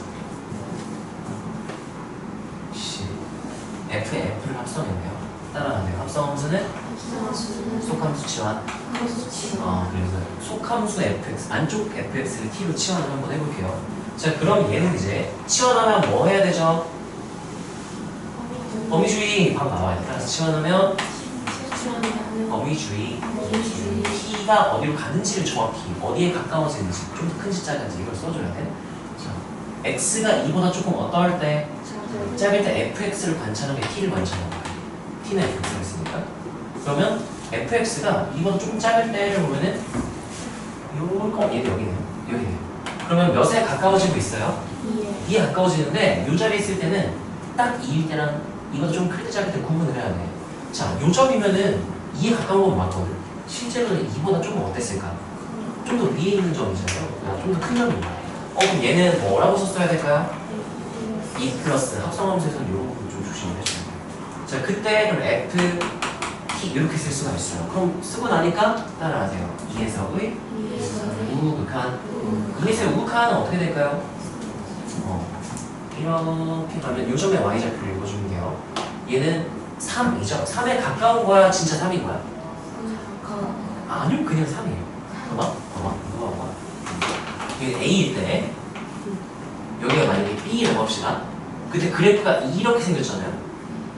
f를 합성했네요. 따라가네요. 합성함수는 속함수 치환. 그래서 속함수 fx 안쪽 fx를 t로 치환을 한번 해볼게요. 자, 그럼 얘는 이제 치환하면 뭐 해야 되죠? 범위주의 바로 나와야 돼. 따라서 치환하면 범위주의 t가 어디로 가는지를 정확히 어디에 가까워지는지 좀 더 큰지 작은지 이걸 써줘야 돼. 자, x가 2보다 조금 어떠할 때 작을 때 fx를 관찰한 게 t를 관찰한 거예요. t는 fx가 있으니까. 그러면 fx가 이보다 조금 작을 때를 보면은 얘도 여기네요. 여기네요. 그러면 몇에 가까워지고 있어요? 2에 가까워지는데 이 자리에 있을 때는 딱 2일 때랑 이보다 좀 클 때 작을 때 구분을 해야 돼. 자, 요 점이면은 2에 가까운 건 맞거든. 실제로는 2보다 조금 어땠을까? 좀 더 위에 있는 점이잖아요. 좀 더 큰 점이에요. 그럼 얘는 뭐라고 썼어야 될까요? 2 플러스 합성함수에서는 이런 부분 좀 조심해 주세요. 자, 그때 그럼 f, t 이렇게 쓸 수가 있어요. 그럼 쓰고 나니까 따라하세요. 2에서의 우극한. 2에서의 우극한은 어떻게 될까요? 이렇게 가면 요 점의 y좌표를 읽어주면 돼요. 얘는 3이죠. 3에 가까운 거야? 진짜 3인 거야? 아니요, 그냥 3이에요. 봐봐. 이게 A일 때 여기가 만약에 B라고 합시다. 그때 그래프가 이렇게 생겼잖아요.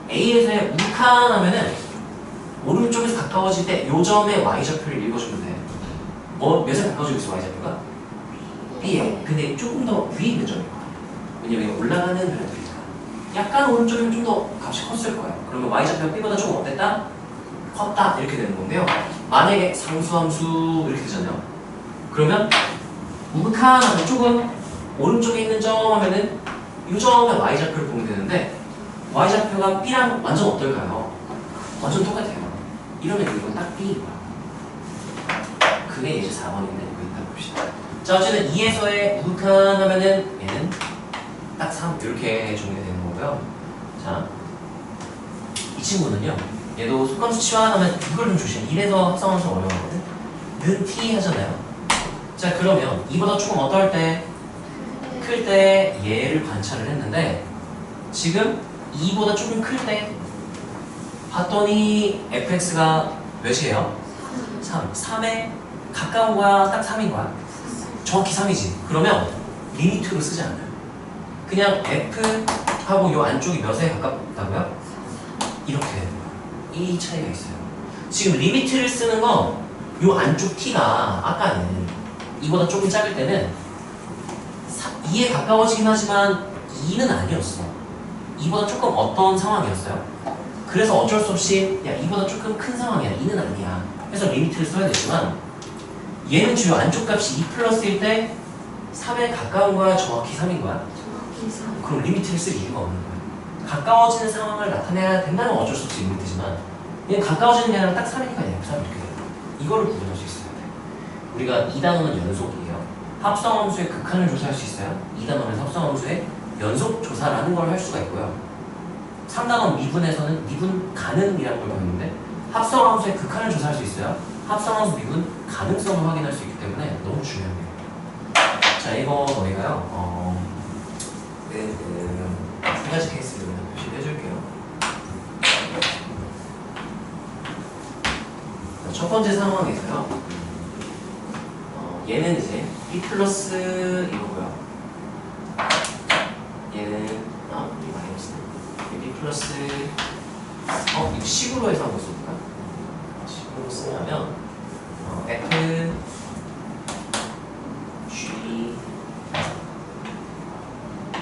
A에서의 우극한 하면은 오른쪽에서 가까워질 때 요 점의 y좌표를 읽어주면 돼. 몇에 가까워지고 있어, y좌표가? B에. 근데 조금 더 위에 있는 점이에요. 왜냐면 올라가는 그래프니까. 약간 오른쪽이면 좀 더 값이 컸을 거예요. 그러면 y좌표가 B보다 조금 어땠다? 컸다. 이렇게 되는 건데요. 만약에 상수함수 이렇게 되잖아요. 그러면 우극한 하면 조금 오른쪽에 있는 점 하면은 이 점의 y좌표를 보면 되는데 y좌표가 B랑 완전 어떨까요? 완전 똑같아요. 이러면 이건 딱 B인 거야. 그게 이제 4번인데 이거 이따 봅시다. 자, 어쨌든 2에서의 우극한 하면은 얘는 딱 3 이렇게 정리되는 거고요. 자, 이 친구는요. 얘도 속함수 치환하면 이걸 좀 조심해. 이래서 합성함수 어려워하거든. 는 t 하잖아요. 자, 그러면 이보다 조금 어떨 때? 클 때 얘를 관찰을 했는데 지금 2보다 조금 클 때 봤더니 fx가 몇이에요? 3. 3에 가까운 거야? 딱 3인 거야? 정확히 3이지. 그러면 리미트로 쓰지 않아요. 그냥 f하고 요 안쪽이 몇에 가깝다고요? 이렇게 되는 거야. 이 차이가 있어요. 지금 리미트를 쓰는 건 요 안쪽 t가 아까는 2보다 조금 작을 때는 2에 가까워지긴 하지만 2는 아니었어. 2보다 조금 어떤 상황이었어요? 그래서 어쩔 수 없이 야 2보다 조금 큰 상황이야. 2는 아니야. 그래서 리미트를 써야 되지만 얘는 주요 안쪽 값이 2 플러스일 때 3에 가까운 거야? 정확히 3인 거야? 정확히 3. 그럼 리미트를 쓸 이유가 없는 거야. 가까워지는 상황을 나타내야 된다는 건 어쩔 수 없이 리미트지만 얘는 가까워지는 게 아니라 딱 3이니까 F3 이렇게 돼요. 이거를 구분할 수 있어야 돼. 우리가 2단원은 연속이에요. 합성함수의 극한을 조사할 수 있어요. 2단원에서 합성함수의 연속 조사라는 걸 할 수가 있고요. 3단원 미분에서는 미분 가능이라는 걸 배우는데 합성함수의 극한을 조사할 수 있어요. 합성함수 미분 가능성을 확인할 수 있기 때문에 너무 중요합니다. 자, 이거 저희가요. 세 가지 케이스를 표시를 해줄게요. 첫 번째 상황에서요. 얘는 이제 B 플러스 이거고요. 얘는 이 마이너스네. B 플러스 이거 식으로 해서 한번 써볼까? 식으로 쓰냐면 F G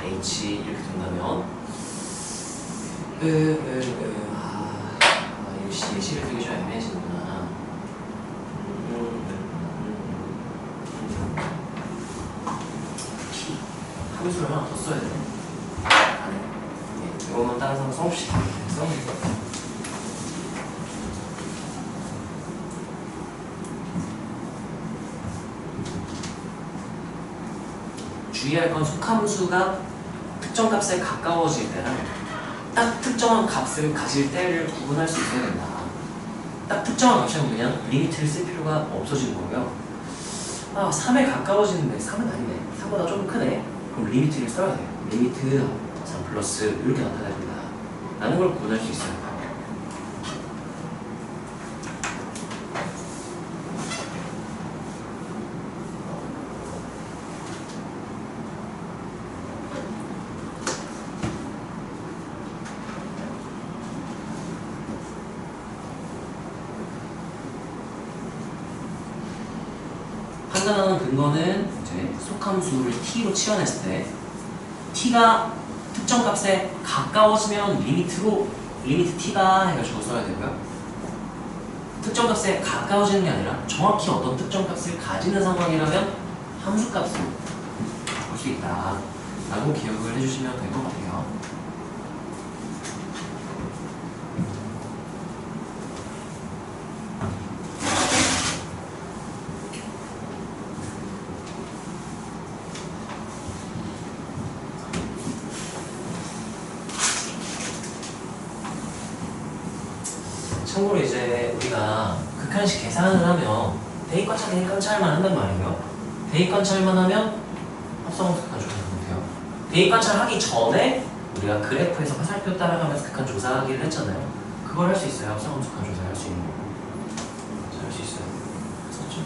H 이렇게 된다면 이거 예시를 되게 좀 애매해지는구나. P 함수를 하나 더 써야 되네. 이거만 따라서 써봅시다. 써봅시다. 주의할 건 속함수가 특정 값에 가까워질 때랑 딱 특정한 값을 가질 때를 구분할 수 있어야 된다. 딱 특정한 값이면 그냥 리미트를 쓸 필요가 없어지는 거고요. 3에 가까워지는데 3은 아니네. 3보다 조금 크네. 그럼 리미트를 써야 돼요. 리미트 3 플러스 이렇게 나타나야 된다. 라는 걸 구분할 수 있어요. 판단하는 근거는 이제 속함수를 t로 치환했을 때 t가 특정 값에 가까워지면 리미트 t다 해가지고 써야 되고요. 특정 값에 가까워지는 게 아니라 정확히 어떤 특정 값을 가지는 상황이라면 함수 값을 볼 수 있다 라고 기억을 해주시면 될 것 같아요. 참고로 이제 우리가 극한식 계산을 하면 대입관찰만 한단 말이에요. 대입관찰만 하면 합성함수 극한 조사 못해요. 대입관찰 하기 전에 우리가 그래프에서 화살표 따라가면서 극한 조사하기를 했잖아요. 그걸 할 수 있어요. 합성함수 극한 조사 할 수 있는 거. 할 수 있어요. 했었죠?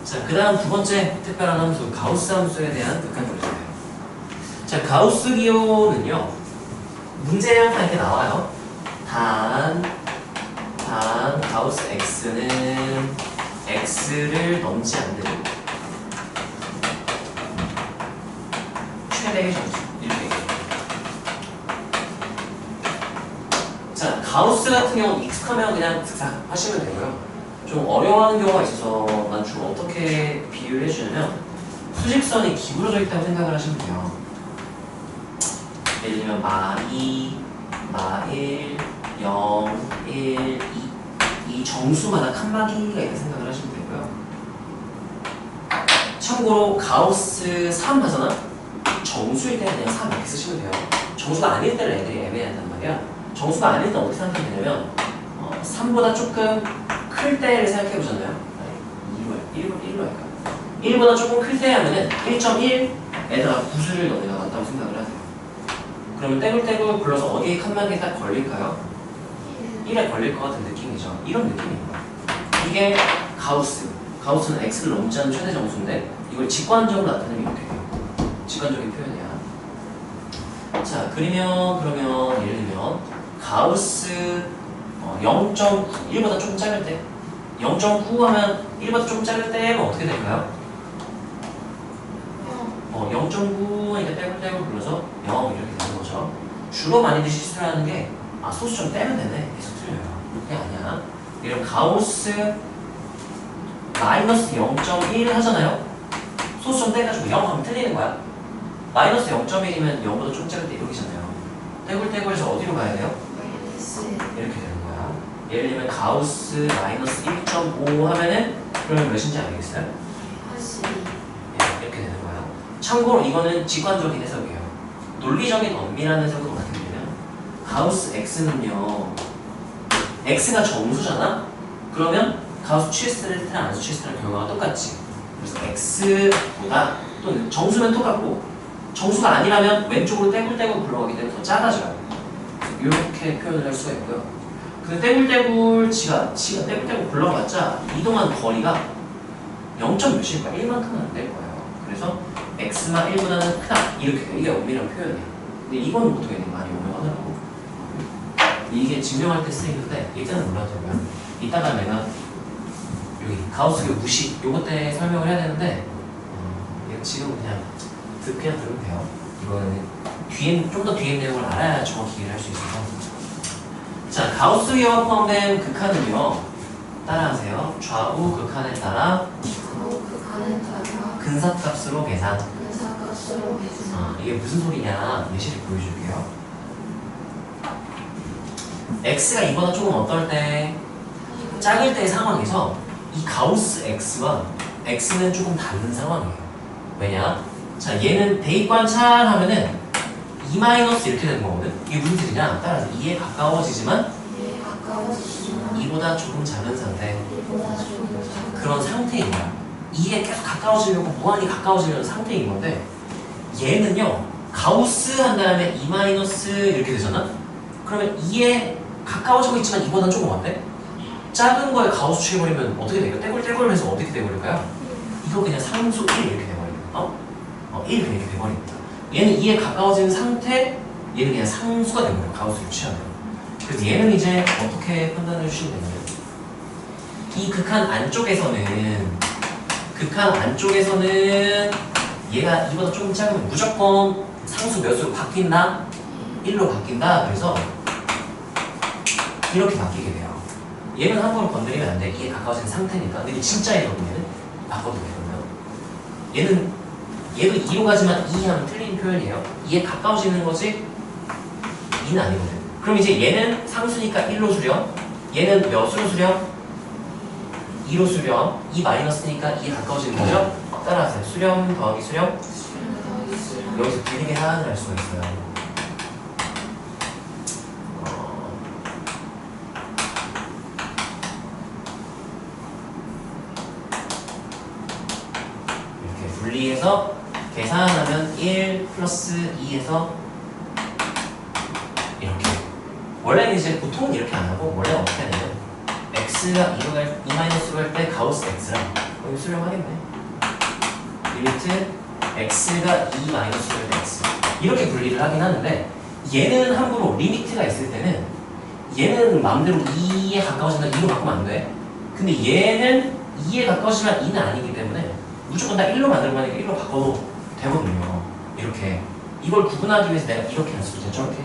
자, 그 다음 두 번째 특별한 함수, 가우스 함수에 대한 극한 조사예요. 자, 가우스 기호는요, 문제에 항상 이렇게 나와요. 단 가우스 x는 x를 넘지 않는 최대의 점수 이렇게 얘기해요. 자, 가우스 같은 경우는 익숙하면 그냥 슥싹 하시면 되고요. 좀 어려워하는 경우가 있어서 난 주로 어떻게 비유를 해주냐면 수직선이 기울어져 있다고 생각을 하시면 돼요. 예를 들면 마2, 마1, 0, 1, 2 이 정수마다 칸막이가 있다고 생각을 하시면 되고요. 참고로 가우스 3 하잖아? 정수일 때는 그냥 3 이렇게 쓰시면 돼요. 정수가 아닐 때는 애들이 애매하단 말이야. 정수가 아닐 때 어떻게 생각하면 되냐면 3보다 조금 클 때를 생각해 보잖아요. 1로 할까? 1보다 조금 클 때 하면은 1.1에다가 구슬을 넣는 게 맞다고 생각을 하세요. 그러면 떼굴떼굴 불러서 어디에 칸막이에 딱 걸릴까요? 1에 걸릴 것 같은 느낌이죠. 이런 느낌입니다. 이게 가우스는 x를 넘지 않는 최대 정수인데 이걸 직관적으로 나타내면 이렇게 돼요. 직관적인 표현이야. 자, 그러면 예를 들면 가우스 0.1보다 조금 작을 때 0.9 하면 1보다 조금 작을 때면 어떻게 될까요? 0.9니까 떼굴떼굴 불러서 0 이렇게 되는 거죠. 주로 많이들 실수를 하는 게 소수 좀 떼면 되네. 계속 틀려요. 그게 아니야. 예를 들면 가우스 마이너스 0.1 하잖아요. 소수 좀 떼가지고 0 하면 틀리는 거야. 마이너스 0.1이면 0보다 좀 작을 때 여기잖아요. 떼굴떼굴해서 어디로 가야 돼요? 이렇게 되는 거야. 예를 들면 가우스 마이너스 1.5 하면은 그러면 몇인지 알겠어요? 이렇게 되는 거야. 참고로 이거는 직관적인 해석이에요. 논리적인 엄밀한 해석은 어떻게 되냐면 가우스 x는요, x가 정수잖아? 그러면 가우스 취스트레스랑 안수 취스트랑 결과가 똑같지. 그래서 x보다 또는 정수면 똑같고 정수가 아니라면 왼쪽으로 떼굴떼굴 굴러가기 때문에 더 작아져요. 이렇게 표현을 할 수가 있고요. 근데 떼굴떼굴 지가 떼굴떼굴 굴러갔자 이동한 거리가 0. 몇일 거야. 1만큼은 안 될 거예요. 그래서 x만 1보다는 크다 이렇게 돼요. 이게 엄밀한 표현이에요. 근데 이건 보통 애들이 많이 오명하더라고. 이게 증명할 때 쓰이는데 일단은 몰라도 되고요. 이따가 내가 여기 가우스교 무식 요것 때 설명을 해야 되는데 이거 지금 그냥 들으면 돼요. 이거는 좀 더 뒤에 내용을 알아야 정확히 이해를 할 수 있어서. 자, 가우스기와 포함된 극한은요, 따라하세요. 좌우 극한에 따라 근사값으로 계산. 이게 무슨 소리냐 예시를 보여줄게요. x가 이보다 조금 어떨 때 작을 때의 상황에서 이 가우스 x와 x는 조금 다른 상황이에요. 왜냐? 자, 얘는 대입관찰하면은 2 이렇게 되는 거거든. 이게 무슨 뜻이냐? 따라서 2에 가까워지지만 2보다 조금 작은 상태. 그런 상태인 거야. 2에 계속 가까워지려고 무한히 가까워지려는 상태인 건데 얘는요, 가우스 한 다음에 2 이렇게 되잖아? 그러면 2에 가까워지고 있지만 2보다 조금 어때? 작은 거에 가우스 취해버리면 어떻게 될까? 떼굴떼굴해서 어떻게 돼버릴까요? 이거 그냥 상수 1 이렇게 돼버립니다. 1 이렇게 돼버립니다. 얘는 2에 가까워지는 상태, 얘는 그냥 상수가 돼버려요. 가우스를 취하면. 그래서 얘는 이제 어떻게 판단해 주시면 되냐면 이 극한 안쪽에서는 얘가 이보다 조금 작으면 무조건 상수 몇 수로 바뀐다? 1로 바뀐다. 그래서 이렇게 바뀌게 돼요. 얘는 함부로 건드리면 안 돼. 2에 가까워진 상태니까. 근데 진짜 얘거든 얘는. 바꿔도 되거든요. 얘도 2로 가지만 2 하면 틀린 표현이에요. 2에 가까워지는 거지 2는 아니거든. 그럼 이제 얘는 상수니까 1로 수렴. 얘는 몇으로 수렴? 2로 수렴. 2 마이너스니까 2에 가까워지는 거죠? 따라하세요. 수렴 더하기 수렴. 여기서 길게 하나를 할 수가 있어요. 이렇게 분리해서 계산하면 1 플러스 2에서 이렇게. 원래는 이제 보통은 이렇게 안 하고 원래 어떻게 하냐면 x가 2로 갈 2 마이너스로 갈 때 가우스 x랑 여기 수렴하겠네. 리미트 x가 2 마이너스로 갈 때 x 이렇게 분리를 하긴 하는데 얘는 함부로 리미트가 있을 때는 얘는 마음대로 2에 가까워진다 2로 바꾸면 안 돼. 근데 얘는 2에 가까워지면 2는 아니기 때문에 무조건 다 1로 만들고 하니까 1로 바꿔도 되거든요. 이렇게 이걸 구분하기 위해서 내가 이렇게 할 수도 있죠. 저렇게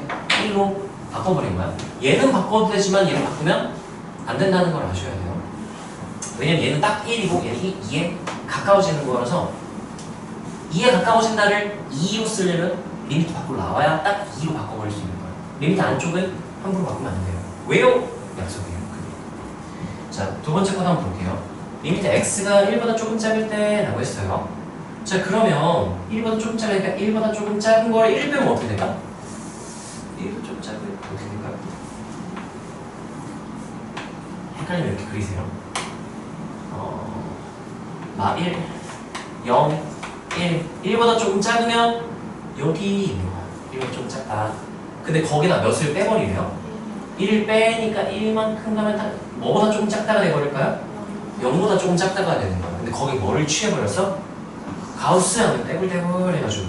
1로 바꿔버린 거야. 얘는 바꿔도 되지만 얘는 바꾸면 안 된다는 걸 아셔야 돼요. 왜냐면 얘는 딱 1이고 얘는 2에 가까워지는 거라서 2에 가까워진다를 2로 쓰려면 리미트 밖으로 나와야 딱 2로 바꿔버릴 수 있는 거예요. 리미트 안쪽은 함부로 바꾸면 안 돼요. 왜요? 약속이에요. 자, 두 번째 거 한번 볼게요. 리미트 x가 1보다 조금 작을 때 라고 했어요. 자, 그러면 1보다 조금 작으니까 1보다 조금 작은 걸 1 빼면 어떻게 될까? 1보다 조금 작은 어떻게 될까요? 헷갈리면 이렇게 그리세요. 1, 0, 1. 1보다 조금 작으면 여기 있는 거야. 1보다 조금 작다. 근데 거기다 몇을 빼버리래요? 1을 빼니까 1만큼 가면 다 뭐보다 조금 작다가 돼버릴까요? 0보다 조금 작다가 되는 거야. 근데 거기 뭐를 취해버렸어? 가우스 하면 떼굴떼굴 해가지고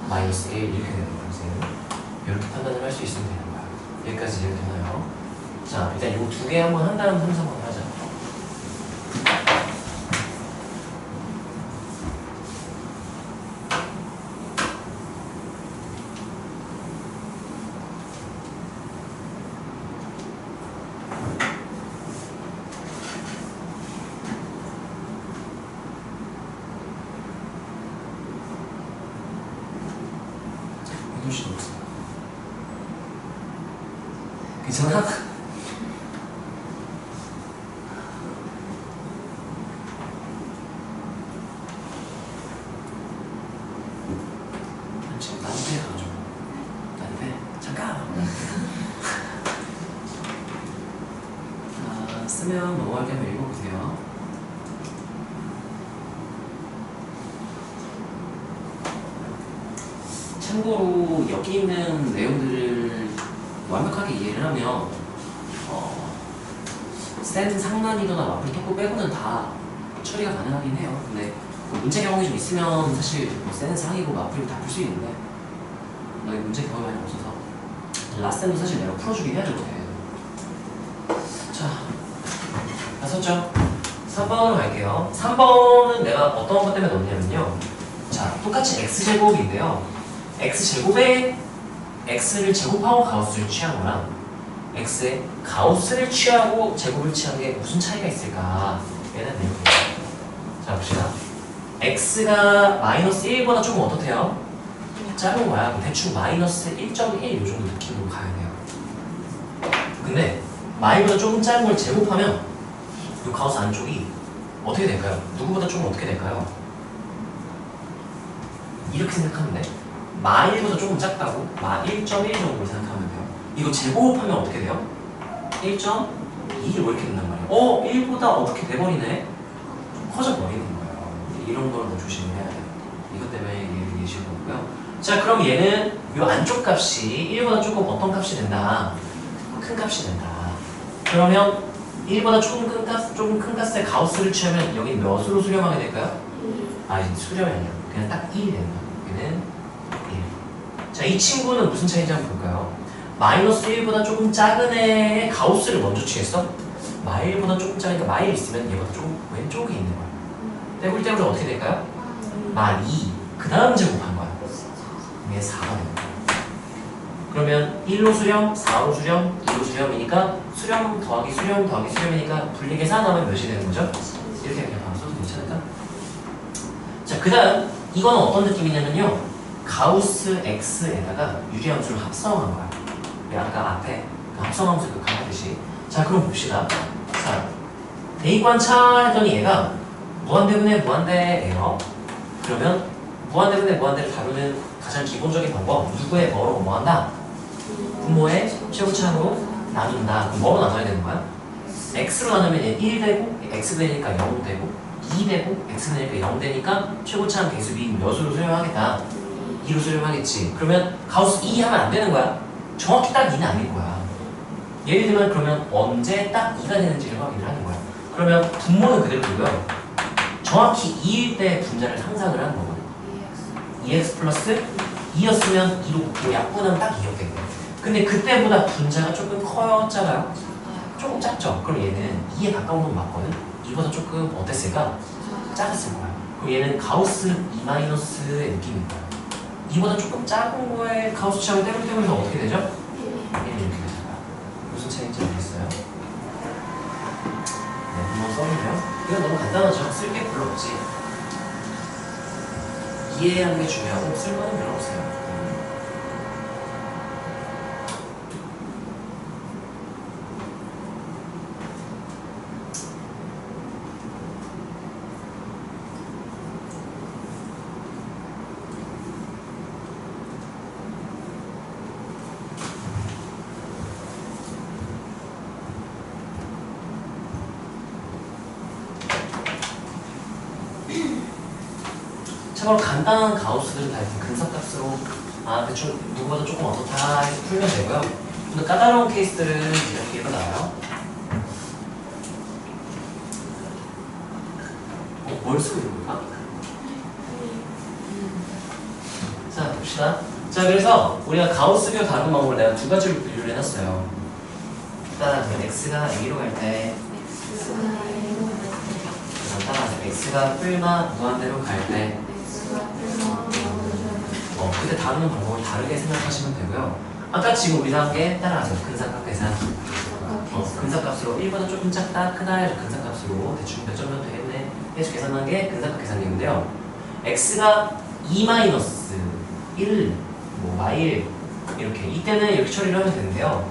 마이너스 1 이렇게 되는 거야. 선생님. 이렇게 판단을 할 수 있으면 되는 거야. 여기까지 이해되나요? 자, 일단 이 두 개 한번 한 다음 분석 한번 하자. 해주시도 없어. 괜찮아? 지금 나한테 가죠. 나한테 잠깐. 자, 쓰면 넘어갈게 한번 읽어보세요. 참고로 여기 있는 내용들을 완벽하게 이해를 하면 센 상난이거나 마플 토크 빼고는 다 처리가 가능하긴 해요. 근데 문제 경험이 좀 있으면 사실 센 상이고 마플이 다 풀 수 있는데 너희 문제 경험이 많이 없어서 라스템도 사실 내가 풀어주긴 해야 될 것 같아요. 자, 다 썼죠? 3번으로 갈게요. 3번은 내가 어떤 것 때문에 넣었냐면요. 자, 똑같이 x제곱인데요. x제곱에 x를 제곱하고 가우스를 취한 거랑 x에 가우스를 취하고 제곱을 취한 게 무슨 차이가 있을까? 얘는 이렇게. 자, 봅시다. x가 마이너스 1보다 조금 어떻대요? 작은 거야. 대충 마이너스 1.1 요 정도 느낌으로 가야 돼요. 근데 마이보다 조금 작은 걸 제곱하면 이 가우스 안쪽이 어떻게 될까요? 누구보다 조금 어떻게 될까요? 이렇게 생각하면 돼. 마1보다 조금 작다고? 마1.1 정도로 생각하면 돼요. 이거 제곱하면 어떻게 돼요? 1.2 이렇게 된단 말이에요. 1보다 어떻게 돼버리네? 좀 커져버리는 거예요. 이런 걸 조심을 해야 돼요. 이것 때문에 얘를 예시를 보고요. 자, 그럼 얘는 이 안쪽 값이 1보다 조금 어떤 값이 된다? 큰 값이 된다. 그러면 1보다 조금 큰 값의 가우스를 취하면 여기 몇으로 수렴하게 될까요? 이제 수렴이 아니야. 그냥 딱 1이 된다. 여기는 1. 자, 이 친구는 무슨 차이인지 한번 볼까요? 마이너스 1보다 조금 작은 애의 가우스를 먼저 취했어? 마일보다 조금 작으니까 마일 있으면 얘보다 조금 왼쪽에 있는 거야. 떼굴떼굴은 어떻게 될까요? 마2. 그 다음 제곱한 거야. 이게 4가 되는 거야. 그러면 1로 수렴, 4로 수렴, 2로 수렴이니까 수렴 더하기 수렴 더하기 수렴이니까 분리 계산하면 몇이 되는 거죠? 이렇게 그냥 바로 써도 괜찮을까? 자, 그 다음 이거는 어떤 느낌이냐면요, 가우스 X에다가 유리함수를 합성한 거야. 우리 아까 앞에 그 합성함수 극한하듯이. 자, 그럼 봅시다. 자, 대입관차 했더니 얘가 무한대분의 무한대예요. 그러면 무한대분의 무한대를 다루는 가장 기본적인 방법, 누구의 뭐로 뭐 한다? 분모의 최고차로 나눈다. 그럼 뭐로 나눠야 되는 거야? x로 나누면 얘 1 되고 x 되니까 0 되고 2 되고 x 되니까 0 되니까 최고차는 계수비 몇으로 수렴하겠다? 2로 수렴하겠지. 그러면 가우스 2 하면 안 되는 거야. 정확히 딱 2는 아닐 거야. 예를 들면 그러면 언제 딱 2가 되는지를 확인을 하는 거야. 그러면 분모는 그대로 두고요. 정확히 2일 때 분자를 상상을 하는 거거든. 2x 플러스 2였으면 2로 곱고 약분하면 딱 2였겠네. 근데 그때보다 분자가 조금 커요? 작아요? 조금 작죠? 그럼 얘는 2에 가까운 건 맞거든? 2보다 조금 어땠을까? 작았을 거야. 그럼 얘는 가우스 2-의 느낌인 거야. 2보다 조금 작은 거에 가우스 치하고 떼굴떼굴해서 어떻게 되죠? 얘는 이렇게 되는 거야. 무슨 차이인지 알겠어요? 네, 한번 써보면 이건 너무 간단하죠? 쓸 게 별로 없지. 이해하는 게 중요하고 쓸 거는 별로 없어요. 참고로 간단한 가우스들은 다 이렇게 근사값으로 대충 누구보다 조금 어떻다 해서 풀면 되고요. 좀 더 까다로운 케이스들은 이렇게 나와요. 뭘 쓰고 있는 걸까? 자, 봅시다. 자, 그래서 우리가 가우스비호 다루는 방법을 내가 두 가지로 분류를 해놨어요. 따라서 x가 a로 갈 때, 따라서 x가 뿔마 무한대로 갈 때, 그때 다루는 방법을 다르게 생각하시면 되고요. 아까 지금 우리가 한 게 따라하죠. 근사값 계산. 근사값으로 1보다 조금 작다, 크다 해서 근사값으로 대충 몇 점면 되겠네 해서 계산한 게 근사값 계산이었는데요. x가 2-1, y1 이렇게 이때는 이렇게 처리를 하면 되는데요.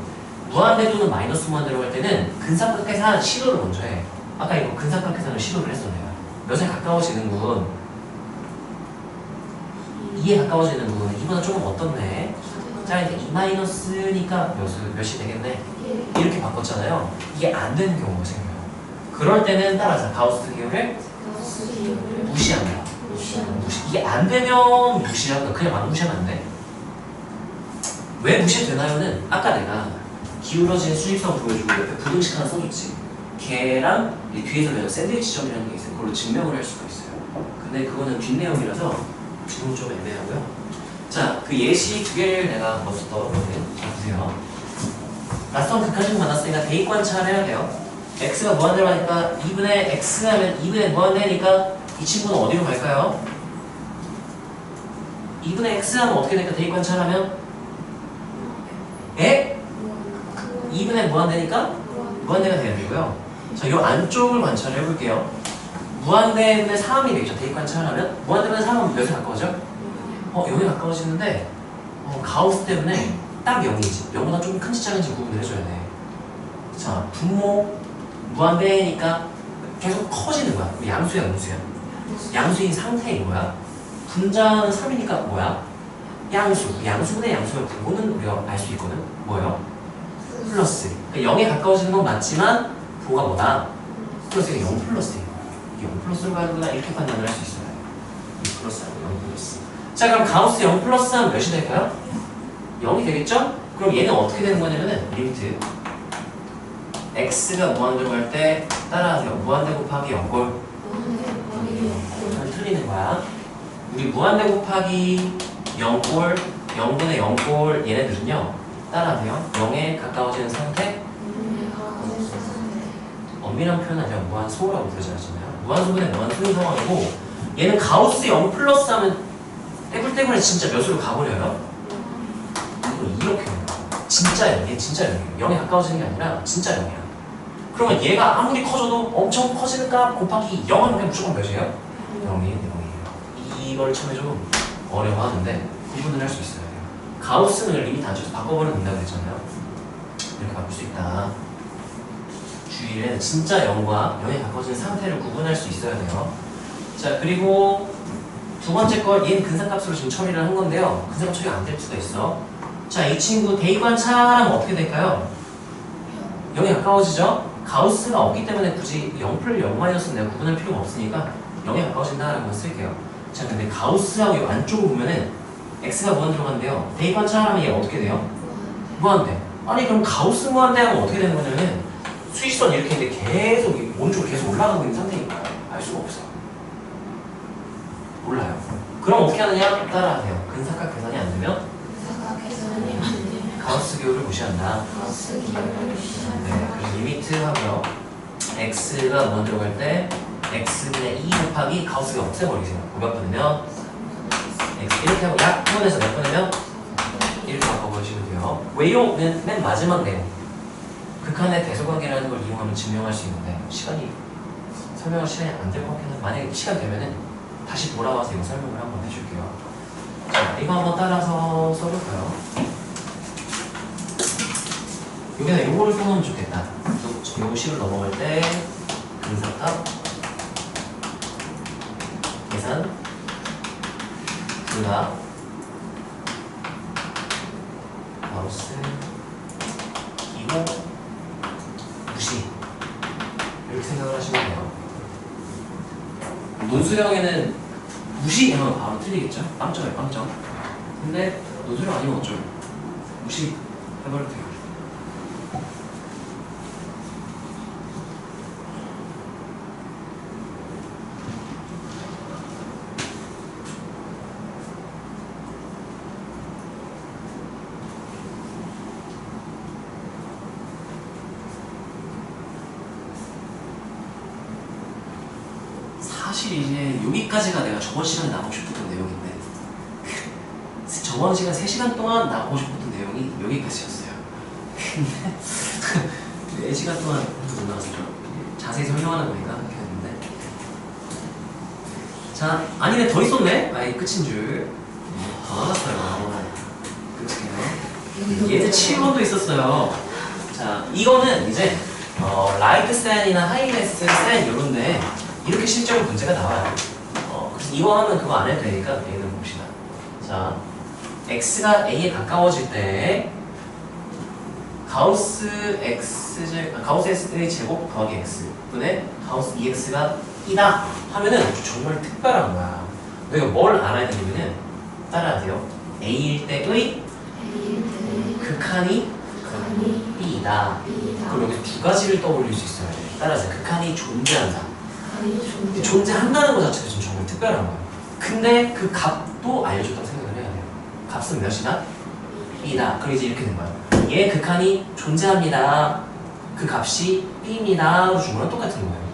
무한대 또는 마이너스 무한대로 할 때는 근사값 계산 시도를 먼저 해. 아까 이거 근사값 계산을 시도를 했어 내가. 몇에 가까워지는 군 2에 가까워지는 군 2보다 조금 어떻네. 자, 이제 2-니까 몇이 되겠네. 이렇게 바꿨잖아요. 이게 안 되는 경우가 생겨요. 그럴 때는 따라서 가우스 기호를 무시한다. 이게 안 되면 무시한다. 그냥 안 무시하면 안 돼. 왜 무시되나요는 아까 내가 기울어진 수직선 보여주고 옆에 부등식 하나 써줬지. 걔랑 뒤에서 내가 샌드위치 점이라는 게 있어요. 그걸로 증명을 할 수가 있어요. 근데 그거는 뒷내용이라서 지금은 좀 애매하고요. 자, 그 예시 두 개를 내가 먼저 넣었거든요. 자, 보세요. 낯선 극한식 만났으니까 대입관찰을 해야 돼요. x가 무한대로 하니까 2분의 x 하면 2분의 무한대니까 이 친구는 어디로 갈까요? 2분의 x 하면 어떻게 될까? 대입관찰하면 2분의 무한대니까 무한대가 돼야 되고요. 자, 이 안쪽을 관찰을 해볼게요. 무한대분의 3이 되겠죠. 대입관찰하면 무한대분의 3은 몇에 가까워져? 0에 가까워지는데 가우스 때문에 딱 0이지. 0보다 조금 큰지 작은지 구분을 해줘야 돼. 자, 분모 무한대니까 계속 커지는 거야. 양수야, 음수야? 양수인 상태인 거야. 분자는 3이니까 뭐야? 양수. 양수분의 양수면 분모는 우리가 알 수 있거든. 뭐예요? 플러스. 그러니까 0에 가까워지는 건 맞지만 부호가 뭐다? 플러스가 0 플러스예요. 0 플러스로 가는구나 이렇게 판단을 할 수 있어요. 0 플러스하고 0 플러스. 자, 그럼 가우스 0 플러스 하면 몇이 될까요? 0이 되겠죠? 그럼 얘는 어떻게 되는 거냐면은 리미트 x가 무한대로 갈 때 따라하세요. 무한대 곱하기 0골 틀리는 거야. 우리 무한대 곱하기 0골 0분의 0골 얘네들은요 따라하세요. 0에 가까워지는 상태 엄밀한 표현 아니라 무한소라고 부르잖아요. 무한소분의 무한소인 상황이고 얘는 가우스 0 플러스 하면 떼굴떼굴해 진짜 몇으로 가버려요? 이렇게 진짜 0이에요. 진짜 0이에요. 0에 가까워지는 게 아니라 진짜 0이야. 그러면 얘가 아무리 커져도 엄청 커지는 값 곱하기 0 하면 그냥 무조건 몇이에요? 0이에요. 이걸 처음에 좀 어려워하는데 구분을 할 수 있어야 돼요. 가우스는 리미트 안 줘서 바꿔버리면 된다고 그랬잖아요. 이렇게 바꿀 수 있다. 주의는 진짜 0과 0에 가까워지는 상태를 구분할 수 있어야 돼요. 자, 그리고 두 번째 걸 얘는 근사값으로 지금 처리를 한 건데요. 근사값 처리가 안 될 수가 있어. 자, 이 친구 대입관찰하면 어떻게 될까요? 0에 가까워지죠? 가우스가 없기 때문에 굳이 0 플 0 마이너스는 내가 구분할 필요가 없으니까 0에 가까워진다라고 쓸게요. 자, 근데 가우스하고 이 안쪽을 보면은 x가 무한 들어간대요. 대입관찰하면 얘가 어떻게 돼요? 무한대. 아니 그럼 가우스 무한대 하면 어떻게 되는 거냐면 수직선 이렇게 있는데 계속 오른쪽으로 계속 올라가고 있는 상태니까 알 수가 없어. 몰라요. 그럼 어떻게 하느냐? 따라하세요. 근사각 계산이 안 되면 가우스 기호를 무시한다. 네, 그래서 리미트 하고요. x가 무한 들어갈 때 x분의 2 곱하기 가우스가 없애버리세요. 몇 분이면 x 이렇게 하고 약 분에서 몇 분이면 이렇게 바꿔보시면 돼요. 외용은 맨 마지막 내용. 극한의 대소관계라는 걸 이용하면 증명할 수 있는데 시간이 설명할 시간이 안 될 것 같긴 한데 만약에 시간 되면은 다시 돌아와서 이거 설명을 한번 해줄게요. 자, 이거 한번 따라서 써볼까요? 여기다 요거를 써놓으면 좋겠다. 요 식을 넘어갈 때 근사값 계산 불가 마우스 기호 무시 이렇게 생각을 하시면 돼요. 논술형에는 무시 하면 바로 틀리겠죠? 빵점이에요, 빵점. 근데 논술형 아니면 어쩌요? 무시 해버려도 돼요. 사실 이제 여기까지가 내가 저번 시간에 나오고 싶었던 내용인데 저번 시간 3시간 동안 나오고 싶었던 내용이 여기까지였어요. 근데 4시간 동안 못 나왔어요. 자세히 설명하는 거니까 이렇게 했는데 자, 아니네 더 있었네? 아이 끝인 줄. 더 많았어요. 끝이네. 얘들 7번도 있었어요. 자, 이거는 이제 라이트 센이나 하이레스 센 이런데 이렇게 실제로 문제가 나와요. 그래서 이거 하면 그거 안 해도 되니까 얘는 봅시다. 자, x가 a에 가까워질 때 가우스 x의 제곱 더하기 x 분의 가우스 2x가 2다 하면은 정말 특별한 거야. 너희가 뭘 알아야 되냐면은 따라하세요. a일 때의 극한이 b이다. 그럼 여기 두 가지를 떠올릴 수 있어야 돼. 따라서 극한이 존재한다. 존재한다는 것 자체가 좀 정말 특별한 거예요. 근데 그 값도 알려줬다고 생각을 해야 돼요. 값은 몇이다? b다. 그럼 이제 이렇게 된 거예요. 얘 극한이 존재합니다. 그 값이 b입니다. 로 준 거랑 똑같은 거예요.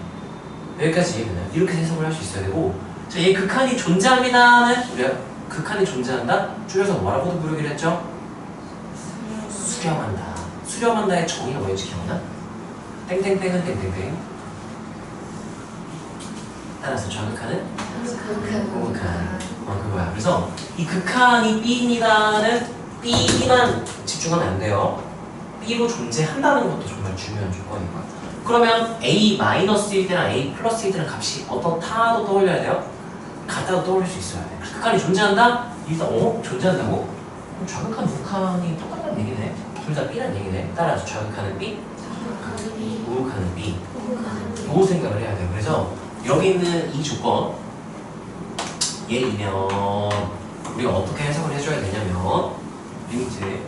여기까지 이해되나요? 이렇게 해석을 할 수 있어야 되고, 자, 얘 극한이 존재합니다는 우리가 극한이 존재한다? 줄여서 뭐라고도 부르기로 했죠? 수렴한다. 수렴한다의 정의가 뭐였지 기억나? 땡땡땡은 땡땡땡. 따라서 좌극한은? 극한. 그거야. 그래서 이 극한이 B입니다는 B만 집중하면 안 돼요. B로 존재한다는 것도 정말 중요한 조건이고. 그러면 A-일 때랑 A+일 때랑 값이 어떻다도 떠올려야 돼요? 같다도 떠올릴 수 있어야 돼. 극한이 존재한다? 일단 존재한다고? 그럼 좌극한, 우극한이 똑같다는 얘기네. 둘 다 B란 얘기네. 따라서 좌극한은 B, 우극한은 B. 그 생각을 해야 돼요. 그래서 여기 있는 이 조건 얘이면 우리가 어떻게 해석을 해줘야 되냐면 리미트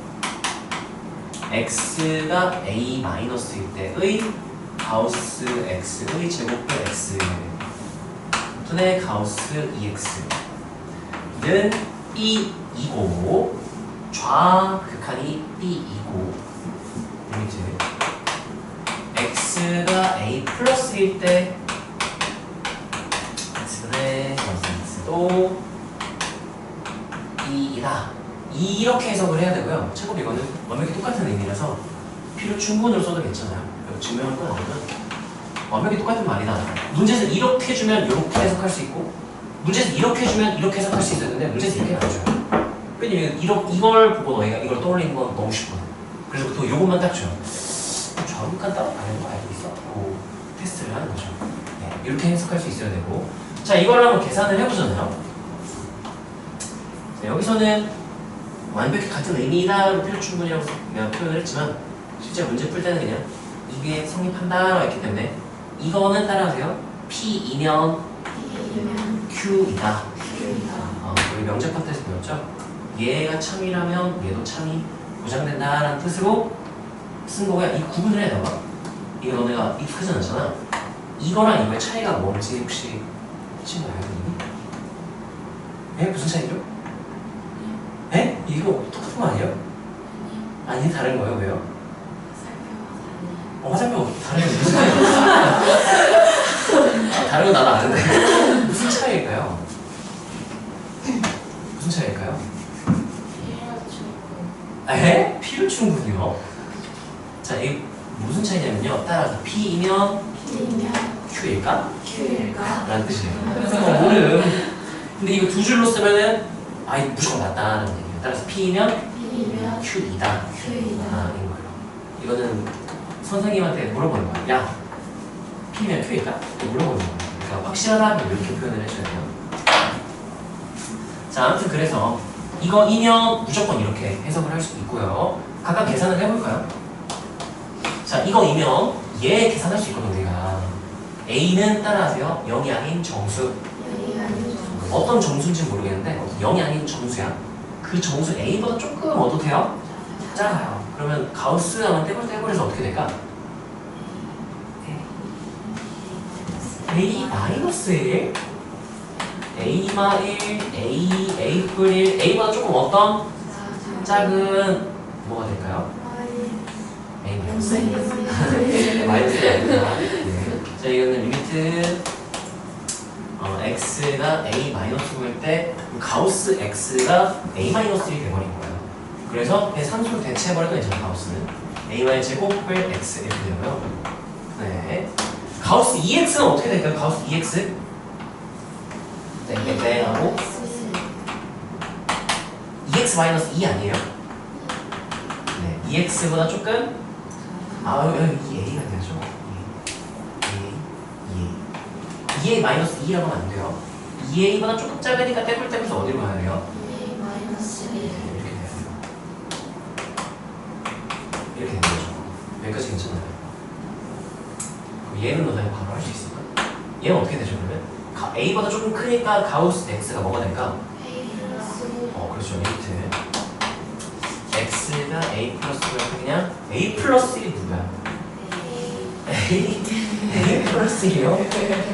x가 a-일 때의 가우스 x의 제곱 플 x 분의 가우스 2x는 b이고 좌극한이 b이고 리미트 x가 a+일 때 x분의 가우스 x도 이렇게 해석을 해야 되고요. 참고로 이거는 완벽히 똑같은 의미라서 필요 충분으로 써도 괜찮아요. 증명할 건 아니면 완벽히 똑같은 말이다. 문제에서 이렇게 주면 이렇게 해석할 수 있고 문제에서 이렇게 주면 이렇게 해석할 수 있었는데 문제에서 이렇게 안 줘요. 왜냐면 이걸 보고 너희가 이걸 떠올리는 건 너무 쉽거든. 그래서 또 요것만 딱 줘요. 좌우간 따로 가는 거 알고 있어? 고 테스트를 하는 거죠. 네, 이렇게 해석할 수 있어야 되고 자 이걸 한번 계산을 해보잖아요. 자, 여기서는 완벽히 같은 의미다로 필요 충분이라고 내가 표현을 했지만 실제 문제 풀 때는 그냥 이게 성립한다라고 했기 때문에 이거는 따라하세요. P이면 Q이다. 우리 명작 파트에서 배웠죠? 얘가 참이라면 얘도 참이 보장된다라는 뜻으로 쓴 거고요. 이 구분을 해야 돼봐. 이거 너네가 익숙하지 않잖아. 이거랑 이거의 차이가 뭔지 혹시 친구 알고 있니? 에? 무슨 차이죠? 에? 이거 똑같은 거 아니에요? 아니 다른 거예요. 왜요? 화살표 다른 게 무슨 차이예요? 다른 건 나도 아는데 무슨 차이일까요? 무슨 차이일까요? 에? 필요 충분이요? 자, 이 무슨 차이냐면요. 따라서 P이면 Q일까? 라는 뜻이에요. 모름. 근데 이거 두 줄로 쓰면은 아이 무조건 맞다라는 얘기예요. 따라서 P이면 Q이다. 아, 이런 거예요. 이거는 선생님한테 물어보는 거야. 야, P면 Q일까? 물어보는 거야. 그러니까 확실하다면 이렇게 표현을 해줘야 돼요. 자, 아무튼 그래서 이거이면 무조건 이렇게 해석을 할 수도 있고요. 각각 계산을 해볼까요? 자, 이거이면 얘 계산할 수 있거든 우리가. A는 따라하세요. 0이 아닌 정수. 어떤 정수인지 모르겠는데 0이 아닌 정수야. 그 정수 A보다 조금 어떻게요? 작아요. 그러면 가우스 하면 떼굴떼굴해서 어떻게 될까? A-1 A-1 A+1 A보다 조금 어떤? 작은 뭐가 될까요? A-1 마이너스 아닙니다. 네. 자 이거는 리미트 x가 A-9일 때 가우스 x가 A-1이 돼버린 거예요. 그래서 그냥 산수로 대체해버려도 괜찮아요. 가우스는 A-제곱 뺄 x 이렇게 되고요. 네. 가우스 2x는 어떻게 될까요? 가우스 2x? 네, 하고 2x-2 아니에요? 네, 2x보다 조금 여기 a가 되죠. 2a 마이너스 2라고 하면 안 돼요. 2a보다 조금 작으니까 떼굴떼굴해서 어디로 가야 돼요? 이렇게 돼요. 이렇게 되는 거죠. 여기까지 괜찮아요. 그럼 얘는 너네 바로 할 수 있을까? 얘는 어떻게 되죠 그러면? a보다 조금 크니까 가우스 x가 뭐가 될까? 그렇죠. 리미트 x가 a 플러스가 그냥 a 플러스 1이 누구야? A 플러스 1이요?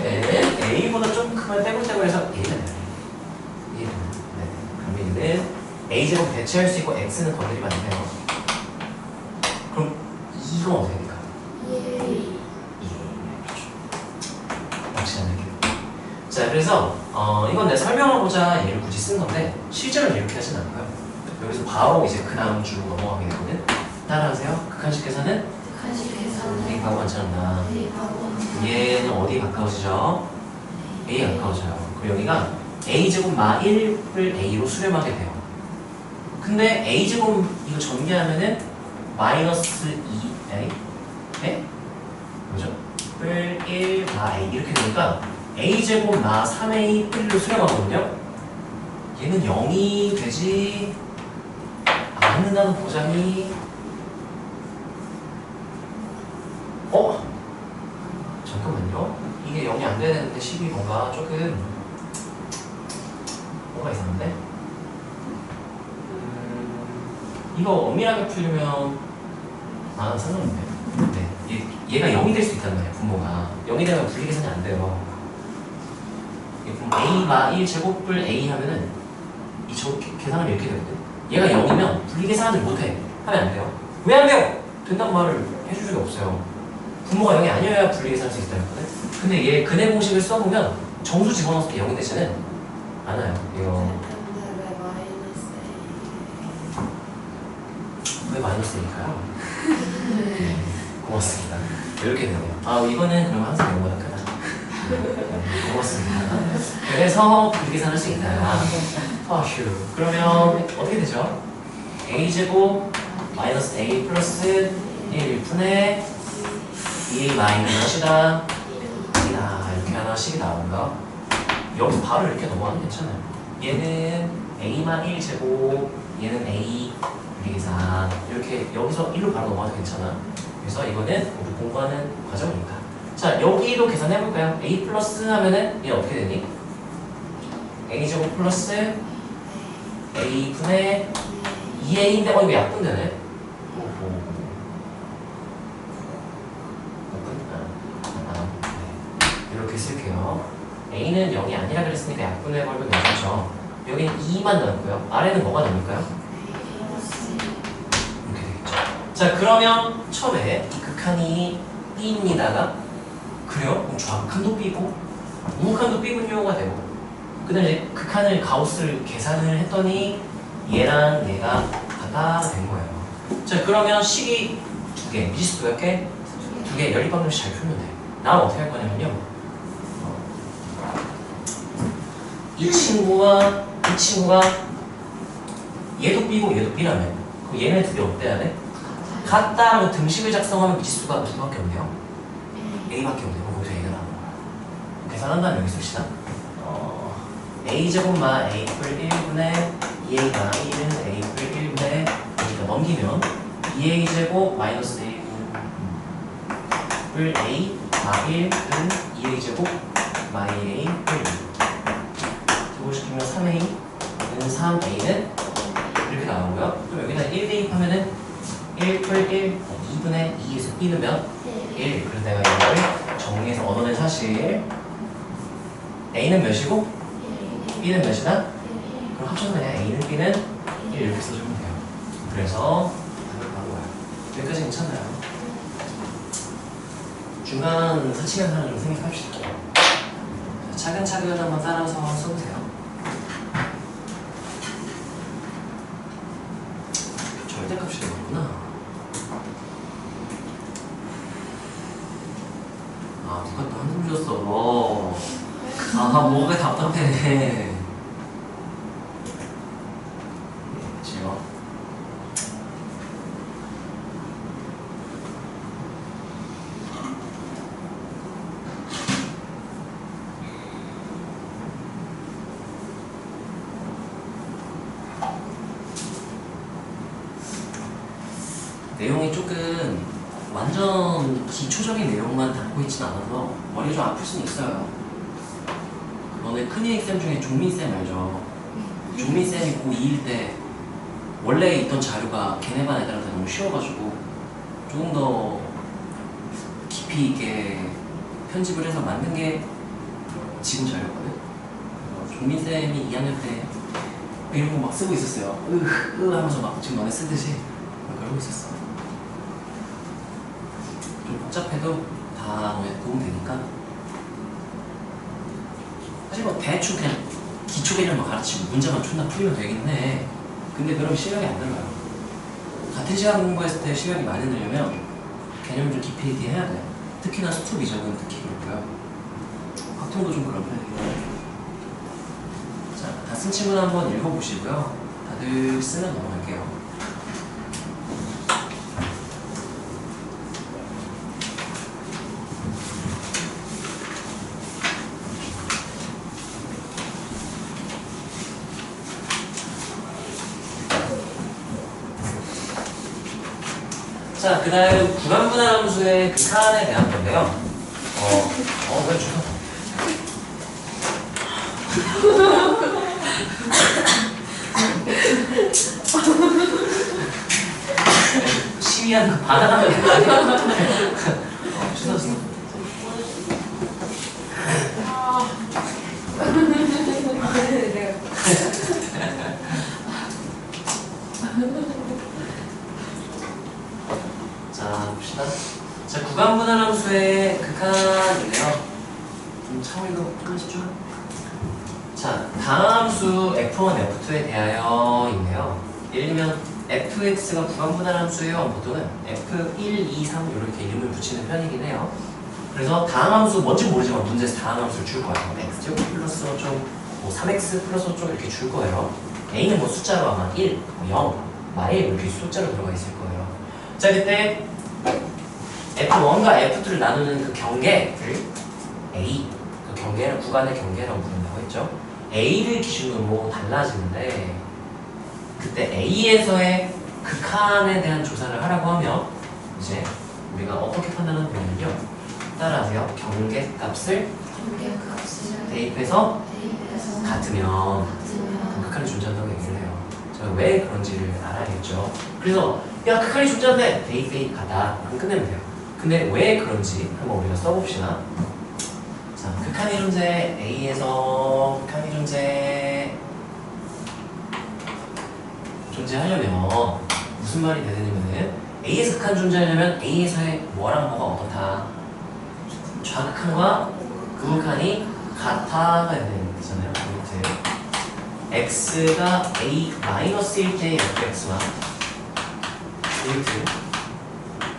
네. A보다 좀 크면 떼굴떼굴해서 A가 돼요. 네. 그럼 얘는 A제곱 대체할 수 있고 X는 건드리면 안 돼요. 그럼 이건 어떻게 될까? 그렇죠. 역시 안 될게요. 자, 그래서 이건 내가 설명하고자 얘를 굳이 쓴 건데 실제로는 이렇게 하진 않고요. 여기서 바로 이제 그 다음 줄로 넘어가게 되거든. 따라하세요. 극한식 계산은 A하고 괜찮나? 얘는 어디에 가까워지죠? A에 가까워져요. 그리고 여기가 A제곱 마 1을 A로 수렴하게 돼요. 근데 A제곱 이거 전개하면은 마이너스 2A 네? 뭐죠? 뿔 1 마 A 이렇게 되니까 A제곱 마 3A 뿔로 수렴하거든요. 얘는 0이 되지 않는다는 보장이 잠깐만요. 이게 0이 안 되는데 10이 뭔가 조금 뭐가 이상한데? 이거 엄밀하게 풀면 상관없네. 네. 얘가 0이 될 수 있단 말이야. 분모가 0이 되면 분리계산이 안 돼요. A가 1제곱을 A 하면은 이 계산하면 이렇게 되거든. 얘가 0이면 분리계산을 못해. 하면 안 돼요. 왜 안 돼요? 된다고 말을 해줄 수가 없어요. 분모가 0이 아니어야 분리계산할 수 있다는 거든. 근데 얘 근해 공식을 써보면 정수 집어넣었을 때 0이 되지는 않아요. 이거 마이너스 A니까요. 네, 고맙습니다. 이렇게 되네요. 아, 이거는 그럼 항상 영어보다 크다. 고맙습니다. 그래서 그렇게 계산할 수 있나요? 휴. 그러면 어떻게 되죠? A제곱 마이너스 A 플러스 1분의 2A 마이너스다. 이렇게 하나씩 나오고요. 여기서 바로 이렇게 넘어가면 괜찮아요. 얘는 A만 1제곱, 얘는 A 계산. 이렇게 여기서 1로 바로 넘어가도 괜찮아. 그래서 이거는 우리 공부하는 과정이니까. 자, 여기도 계산해볼까요? A 플러스 하면은 얘 어떻게 되니? A제곱 플러스 A분의 2A인데 이거 약분되네? 이렇게 쓸게요. A는 0이 아니라 그랬으니까 약분해버리면 괜찮죠. 여기는 2만 남고요. 아래는 뭐가 남을까요? 이렇게 되겠죠. 자, 그러면 처음에 이 극한이 B입니다가 그래요? 그럼 좌극한도 B고 우극한도 B분류가 되고 그 다음에 이제 극한을 가우스를 계산을 했더니 얘랑 얘가 같아 된 거예요. 자, 그러면 식이 두 개, 미지수 몇 개? 두 개, 연립방정식 잘 풀면 돼. 나는 어떻게 할 거냐면요. 이 친구가 얘도 B고 얘도 B라면 그럼 얘네 두 개 어때야 돼? 같다 하고 등식을 작성하면 미지수가 몇 개밖에 없네요? A밖에 없네요. 그럼 거기서 A가 나온 거야. 계산한다면 여기 씁시다. A제곱만 A뿔 1분의 2A가 1은 A뿔 1분의 A가 넘기면 2A제곱 마이너스 A뿔 A 1은 2A제곱 마이 A뿔 1 시키면 3A는 3A는 이렇게 나오고요. 그럼 여기다 1 대입하면은 1풀 1, 2분의 2에서 B는 몇? 1. 그래서 내가 이걸 정리해서 얻어낸 사실 A는 몇이고? B는 몇이다? 그럼 합쳐서 그냥 A는 B는 1 이렇게 써주면 돼요. 그래서 답을 바로 와요. 여기까지 괜찮아요. 중간 사칙한 하나 좀 생각합시다. 차근차근 한번 따라서 써보세요. 절대값이 되겠구나. 아, 누가 또 한숨 쉬었어. 아, 뭐가 답답해. 지워. 내용이 조금 완전 기초적인 내용만 담고 있진 않아서 머리가 좀 아플 수는 있어요. 너네 큰이익쌤 중에 종민쌤 알죠? 종민쌤이 고2일 때 원래 있던 자료가 걔네 반 애들한테 너무 쉬워가지고 조금 더 깊이 있게 편집을 해서 만든 게 지금 자료거든. 종민쌤이 2학년 때 이런 거 막 쓰고 있었어요. 하면서 막 지금 너네 쓰듯이 그러고 있었어. 좀 복잡해도 다 도움 되니까. 사실 뭐 대충 그냥 기초 개념만 가르치고 문제만 존나 풀리면 되긴 해. 근데 그럼 실력이 안 늘어요. 같은 시간 공부했을 때 실력이 많이 늘려면 개념을 좀 깊이 있게 해야 돼요. 특히나 수투 비적은 특히 그렇고요. 확통도 좀 그런 편이에요. 자, 다 쓴 친구는 한번 읽어보시고요. 다들 쓰면 넘어갈게요. 자, 그 다음 구간분할 함수의 극한에 대한 건데요. 왜 좋아? 시위한 거 반항하면 주웠어. 자, 봅시다. 자, 구간분할 함수의 극한인데요. 좀 참을 거 끊으시죠? 자, 다음 함수 F1, F2에 대하여 있네요. 예를 들면 fx가 구간분할한 수예요. 보통은 f1, 2, 3 이렇게 이름을 붙이는 편이긴 해요. 그래서 다항함수 뭔지 모르지만 문제에서 다항함수를 줄 거예요. x제곱 플러스 5쪽, 뭐 3x 플러스 5쪽 이렇게 줄 거예요. a는 뭐 숫자로 아마 1, 0, 마일 이렇게 숫자로 들어가 있을 거예요. 자, 그때 f1과 f2를 나누는 그 경계를 a, 그 경계를 구간의 경계라고 부른다고 했죠. a를 기준으로 달라지는데 그때 a에서의 극한에 대한 조사를 하라고 하면 이제 우리가 어떻게 판단하는 거냐면요. 따라하세요. 경계값을 대입해서 같으면 극한이 존재한다고 얘기를 해요. 제가 왜 그런지를 알아야겠죠. 그래서 야, 극한이 존재한대. 대입 같다. 그럼 끝내면 돼요. 근데 왜 그런지 한번 우리가 써봅시다. 자, 극한의 존재 A에서 극한의 존재하려면 무슨 말이 되냐면은 A에서 극한 존재하려면 A에서의 뭐랑 뭐가 어떻다? 좌극한과 우극한이 같아가 되는 거잖아요. x가 a-1일 때의 fx와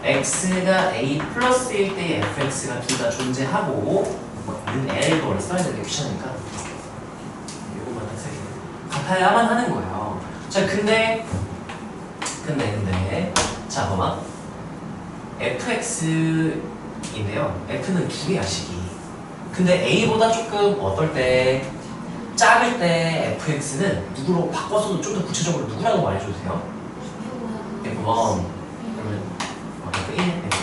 x가 a 플러스일 때의 fx가 둘 다 존재하고 L도 써야 되는데 귀찮으니까 이것만 딱 쓰게 같아야만 하는 거예요. 자, 근데 자, 봐봐. fx인데요. f는 두 개야, 식이. 근데 a보다 조금 어떨 때 작을 때 fx는 누구로 바꿔서도 좀 더 구체적으로 누구라고 말해줘도 돼요? f1 그러면 f1, f1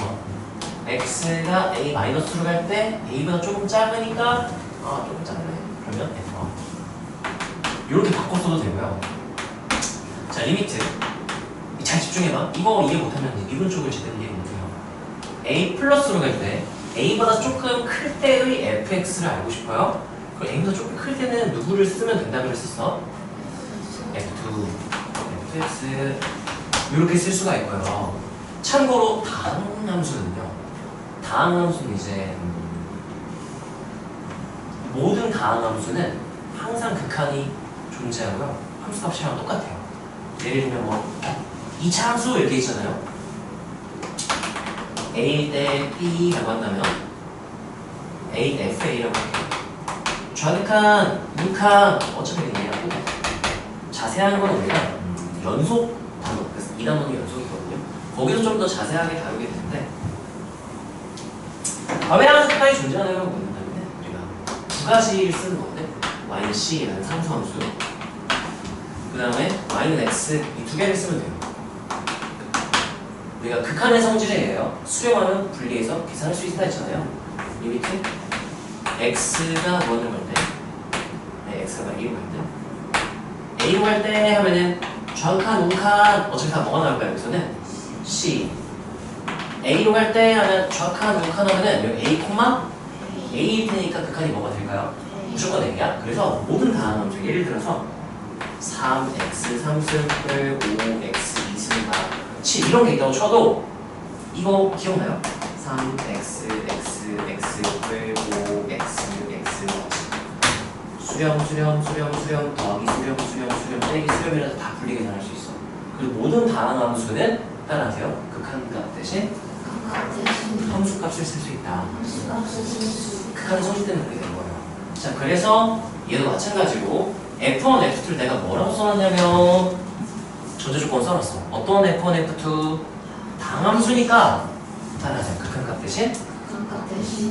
x가 a-로 갈 때 a보다 조금 작으니까 조금 작네 그러면 f1 이렇게 바꿔서도 되고요. 자, 리미트 잘 집중해봐. 이거 이해 못하면 이분 쪽을 제대로 이해 못해요. a 플러스로 갈 때 a보다 조금 클 때의 fx를 알고 싶어요? 그럼 a보다 조금 클 때는 누구를 쓰면 된다고 그랬었어? f2, fx 이렇게 쓸 수가 있고요. 참고로 다항함수는요. 다항함수는 이제 모든 다항함수는 항상 극한이 존재하고요. 함수값이랑 똑같아요. 예를 들면 뭐 2차 함수 이렇게 있잖아요. a 대 b라고 한다면 a 대 fa라고 할게요. 좌극한, 우극한 어차피 얘기하고 자세한 건 우리가 연속 단어, 그래서 이 단어는 연속이거든요. 거기서 좀 더 자세하게 다루게 되는데 왜 항상 극한이 존재하냐고 묻는다면 우리가 두 가지를 쓰는 건데 -c라는 상수함수 그 다음에 -x 이 두 개를 쓰면 돼요. 우리가 극한의 성질이에요. 수렴하면 분리해서 계산할 수 있다 했잖아요. 리미트 x가 무한으로 갈 때, x가 2로 갈 때, a로 갈 때 하면은 좌극한, 우극한 어차피 다 뭐가 나올까요? 여기서는 c. a로 갈 때 하면 좌극한, 우극한 하면은 여기 a, a일 테니까 극한이 뭐가 될까요? 무조건 a야. 그래서 모든 다항함수 예를 들어서 3x 3승 5x 2승 7 이런 게 있다고 쳐도 이거 기억나요? 3x x x 5 x x 수렴 더하기 수렴 빼기 수렴이라서 다 분리계 계산할 수 있어. 그리고 모든 다항함수는 따라하세요. 극한값 대신 함수값을 쓸 수 있다. 극한의 성질 때문에 그렇게 된 거예요. 자, 그래서 얘도 마찬가지고 F1, F2를 내가 뭐라고 써놨냐면 전제조건 써놨어. 어떤 F1, F2 다항함수니까 따라하세요. 극한값 대신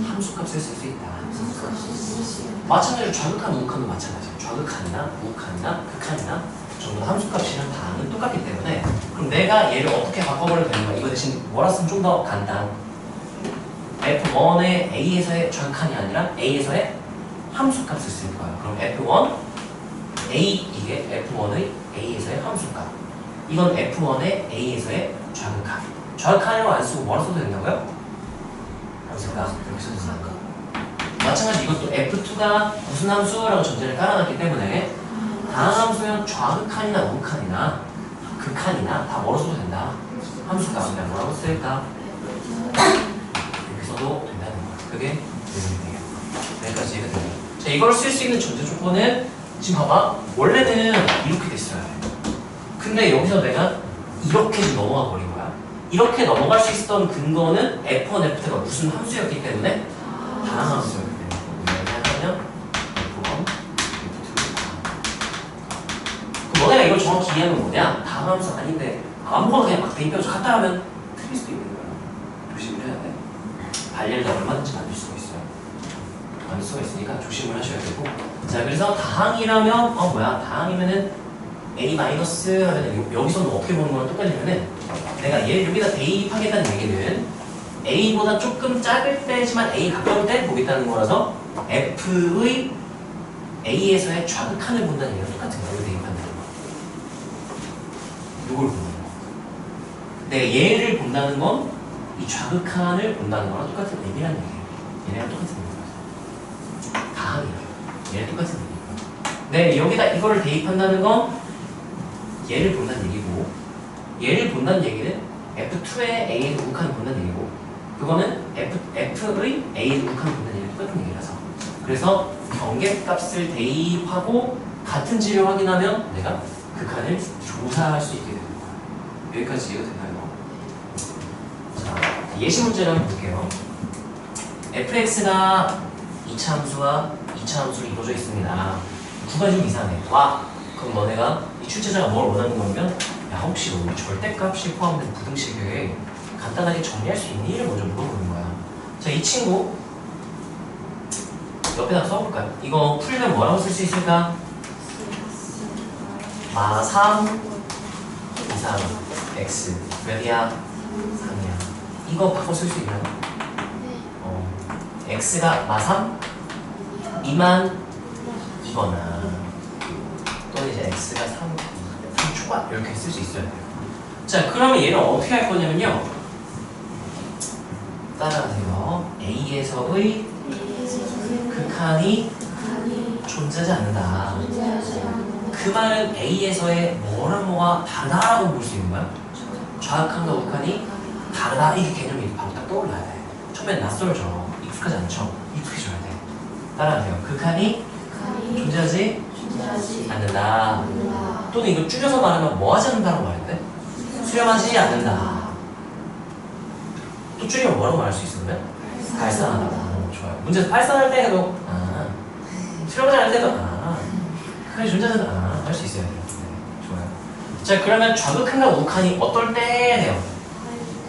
함수값을 쓸 수 있다. 마찬가지로 좌극한, 우극한도 마찬가지예요. 좌극한이나 우극한이나 극한이나 전부 다 함수값이랑 다항은 똑같기 때문에 그럼 내가 얘를 어떻게 바꿔버려도 되는 거야? 이거 대신 뭐라 쓰면 좀 더 간단. F1의 A에서의 좌극한이 아니라 A에서의 함수값을 쓸 거예요. 그럼 F1 A 이게 F1의 A에서의 함수값. 이건 F1의 A에서의 좌극한. 좌극한이라고 안 쓰고 뭐라 써도 된다고요? 함수값 이렇게 써도 된다. 마찬가지 이것도 F2가 무슨 함수라고 전제를 깔아놨기 때문에 다항함수는 좌극한이나 우극한이나 극한이나 다 뭐로 써도 된다. 함수값이나 뭐라고 쓸까? 이렇게 써도 된다는 거예요. 그게 내용이에요. 여기까지 이해가 돼요. 자, 이걸 쓸 수 있는 전제 조건은 지금 봐봐. 원래는 이렇게 됐어요. 근데 여기서 내가 이렇게 좀 넘어가 버린 거야. 이렇게 넘어갈 수 있었던 근거는 F1, F2가 무슨 함수였기 때문에 다항 함수였기 때문에 왜냐하면 F1, F2 그럼 너네가 이걸 정확히 이해하면 뭐냐? 다항 함수 아닌데 아무거나 그냥 막 대입해서 갖다 하면 틀릴 수도 있는 거야. 조심을 해야 돼. 발열도 얼마든지 만들 수가 있어요. 만들 수가 있으니까 조심을 하셔야 되고. 자, 그래서 다항이라면 다항이면은 A 마이너스 하면 여기서는 어떻게 보는 거랑 똑같냐면은 내가 얘를 여기다 대입하겠다는 얘기는 A보다 조금 작을 때지만 A 가까울 때 보겠다는 거라서 F의 A에서의 좌극한을 본다는 얘기랑 똑같은 거예요. 대입한다는 거. 이걸 보는 거. 내가 얘를 본다는 건 이 좌극한을 본다는 거랑 똑같은 의미라는 얘기예요. 얘네랑 똑같은 의미예요. 다항이에요. 얘랑 똑같은 의미예요. 네, 여기다 이거를 대입한다는 건 얘를 본다는 얘기고, 얘를 본다는 얘기는 F2의 A의 우극한을 본다는 얘기고, 그거는 F의 A의 우극한을 본다는 얘기랑 똑같은 얘기라서. 그래서 경계값을 대입하고 같은 질을 확인하면 내가 극한을 조사할 수 있게 되는 거야. 여기까지 이해가 되나요? 자, 예시 문제를 한번 볼게요. fx가 2차 함수와 2차 함수로 이루어져 있습니다. 구간이 좀 이상해. 와, 그럼 너네가 이 출제자가 뭘 원하는 거냐면, 야, 혹시 우리 절대값이 포함된 부등식을 간단하게 정리할 수 있니?를 먼저 물어보는 거야. 자, 이 친구 옆에다 써볼까요? 이거 풀면 뭐라고 쓸 수 있을까? 마3 이상 x 몇이야? 3이야. 이거 바꿔 쓸 수 있나요? x가 마3 2만 2거나 또는 이제 x가 3 초과 이렇게 쓸 수 있어야 돼요. 자, 그러면 얘를 어떻게 할 거냐면요, 따라하세요. A에서의 극한이 존재하지 않는다. 그 말은 A에서의 뭐랑 뭐가 다르다라고 볼 수 있는 거야. 좌극한과 우극한이 다르다, 이게 개념이 바로 딱 떠올라야 돼. 처음엔 낯설죠. 익숙하지 않죠. 익숙해져야 돼. 따라하세요. 극한이 존재하지 않는다. 또는 이거 줄여서 말하면 뭐 하지 않는다라고 말해야 돼? 수렴하지 않는다. 또 줄이면 뭐라고 말할 수 있으면? 발산하다. 좋아요. 문제에서 발산할 때 해도 수렴하지 않을 때도 극한이 존재한다. 할 수 있어야 돼요. 네, 좋아요. 자, 그러면 좌극한과 우극한이 어떨 때 돼요?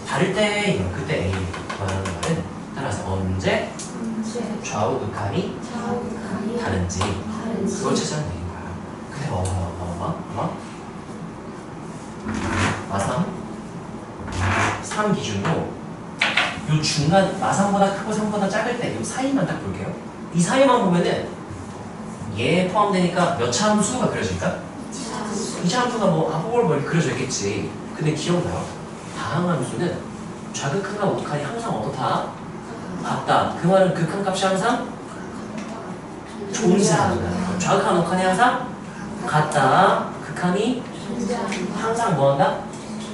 다를 때, 그때 A 말하는 말은 따라서 언제 좌우 극한이 다른지 그걸 찾아내는 거야. 근데 마3 3 기준으로 요 중간 마3보다 크고 3보다 작을 때 요 사이만 딱 볼게요. 이 사이만 보면은 얘 포함되니까 몇 차 함수가 그려질까? 2차 함수가 뭘 그려져 있겠지. 근데 기억나요? 다항 함수는 좌극한과 우극한이 항상 어떻다? 같다. 그 말은 극한값이 항상 존재한다. 좌극한 우극한이 항상 같다. 극한이 항상 뭐한다?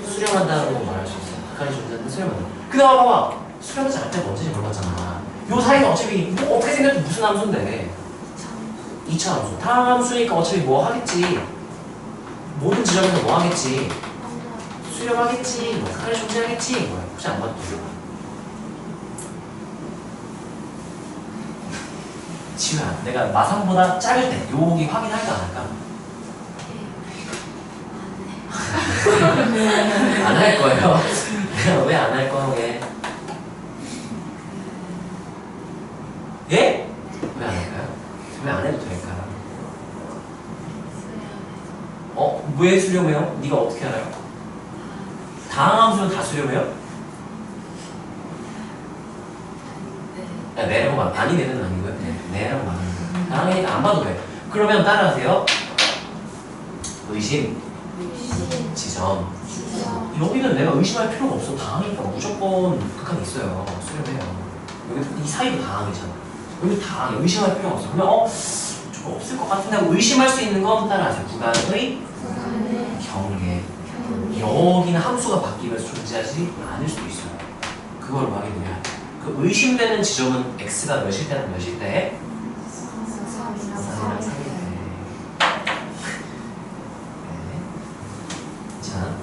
수렴한다고 말할 수 있어요. 극한이 존재한다. 수렴한다. 그 다음 봐봐. 수렴하지 않을 때가 언제인지 물어봤잖아. 요 사이는 어차피 어떻게 생각해도 무슨 함수인데 2차 함수. 다항 함수니까 어차피 뭐 하겠지. 모든 지점에서 뭐 하겠지. 수렴하겠지. 극한이 존재하겠지. 뭐야. 혹시 안 봐도 돼요? 지우야, 내가 마3보다 작을 때 여기 확인할까 안 할까? 안 할 거예요. 왜 안 할 거예요? 예? 왜 안 할까요? 왜 안 해도 될까요? 왜 수렴해요? 네가 어떻게 알아요? 다항 함수는 다 수렴해요? 네라고 말, 아니 네는 아니고요. 네라고 말하는 거예요. 다항이니까 안 봐도 돼. 그러면 따라하세요. 의심, 지점. 여기는 내가 의심할 필요가 없어. 다항이니까 무조건 극한이 있어요. 수렴해요. 여기 이 사이도 다항이잖아. 여기 다항이 의심할 필요가 없어. 그러면 조금 없을 것 같은데 하고 의심할 수 있는 건 따라하세요. 구간의 경계. 여기는 함수가 바뀌면서 존재하지 않을 수도 있어요. 그걸 확인해야 돼. 그 의심되는 지점은 x가 몇일 때랑 몇일 때? 3이랑 3일 때. 네. 자,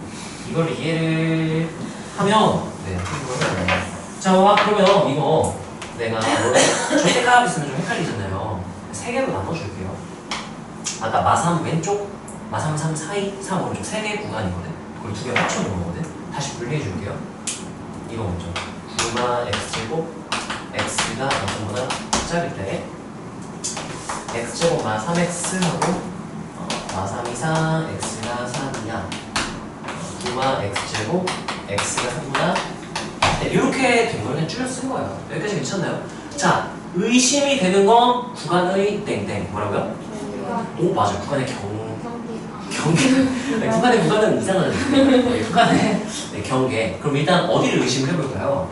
이걸 이해를 하면 네, 자, 그러면 이거 내가 절대값 있으면 좀 헷갈리잖아요. 세 개로 나눠줄게요. 아까 마3 왼쪽, 마3, 3 사이, 3 오른쪽 세 개의 구간이거든. 그걸 두 개 합쳐놓은 거거든. 다시 분리해줄게요. 이거 먼저 9마 x제곱 x가 0보다 작을 때 x제곱 마 3x하고 마3 이상 x가 3이야 9마 x제곱 x가 3보다 네, 이렇게 된 걸 그냥 줄여 쓴 거예요. 여기까지 괜찮나요? 자, 의심이 되는 건 구간의 땡땡 뭐라고요? 오 맞아요. 구간의 경계 구간의 구간은 이상하는데 구간의 네, 경계. 그럼 일단 어디를 의심을 해볼까요?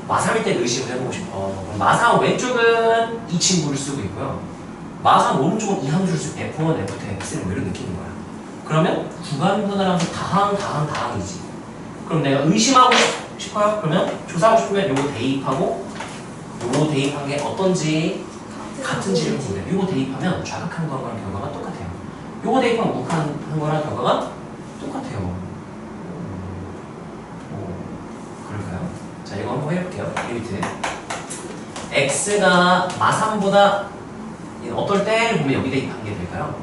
마3일 때 의심을 해보고 싶어. 그럼 마3 왼쪽은 이 친구를 쓰고 있고요. 마3 오른쪽은 이 함수를 쓰고 F1, F2, X를 뭐 이런 느낌인 거야. 그러면 구간 분할하면서 다항이지. 그럼 내가 의심하고 싶어요? 그러면 조사하고 싶으면 요거 대입하고 요거 대입한 게 어떤지 같은지를 보면 요거 대입하면 좌극한 거랑 결과가 똑같아요. 요거 대입하면 우극한 거랑 결과가 똑같아요. 그럴까요? 자, 이거 한번 해볼게요. 리미트 x가 마3보다 어떨 때 보면 여기 대입한 게 될까요?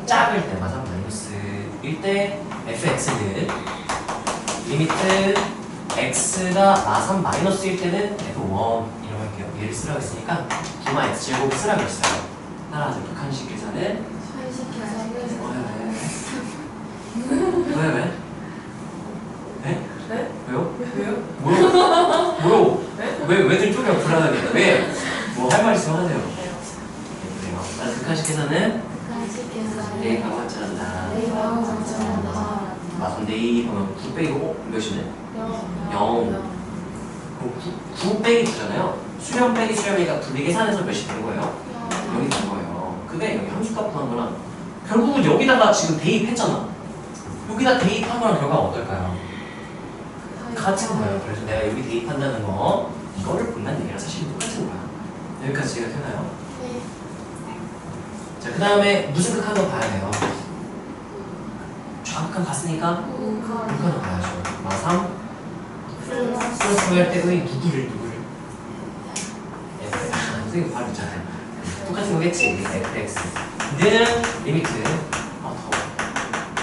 작을 때 마3 마이너스일 때 fx는 리미트 x가 마3 마이너스일 때는 f1 이라고 할게요. 얘를 쓰라고 했으니까 9마 x제곱 쓰라고 했어요. 따라서 극한식 계산은 왜? 네? 네? 왜요? 왜요? 뭐요? 네? 왜들 쪼개요? 불안하게. 왜? 뭐 할 말 있으면 하세요. 그래요. 난 극한식 계산은 네, 방금 찾았다. 맞아. 네이 보면 9 빼기 5 몇이네? 0. 그럼 9 빼기 9잖아요. 수렴 빼기 수렴이니까 분리 계산해서 몇이 되는 거예요? 0이 된 거예요. 그게 여기 함수값 구한 거랑 결국은 여기다가 지금 대입했잖아. 여기다 대입한 거랑 결과가 어떨까요? 같은 거예요. 그래서 내가 여기 대입한다는 거 이거를 본다는 얘기랑 사실 똑같은 거야. 여기까지 이해가 되나요? 네. 자, 그 다음에 무슨 극한도 봐야 돼요. 좌극한 봤으니까 극한도 봐야죠. 마3 플러스 할 때의 누구를 선생님 바로 있잖아요. 똑같은 거겠지. fx는 리미트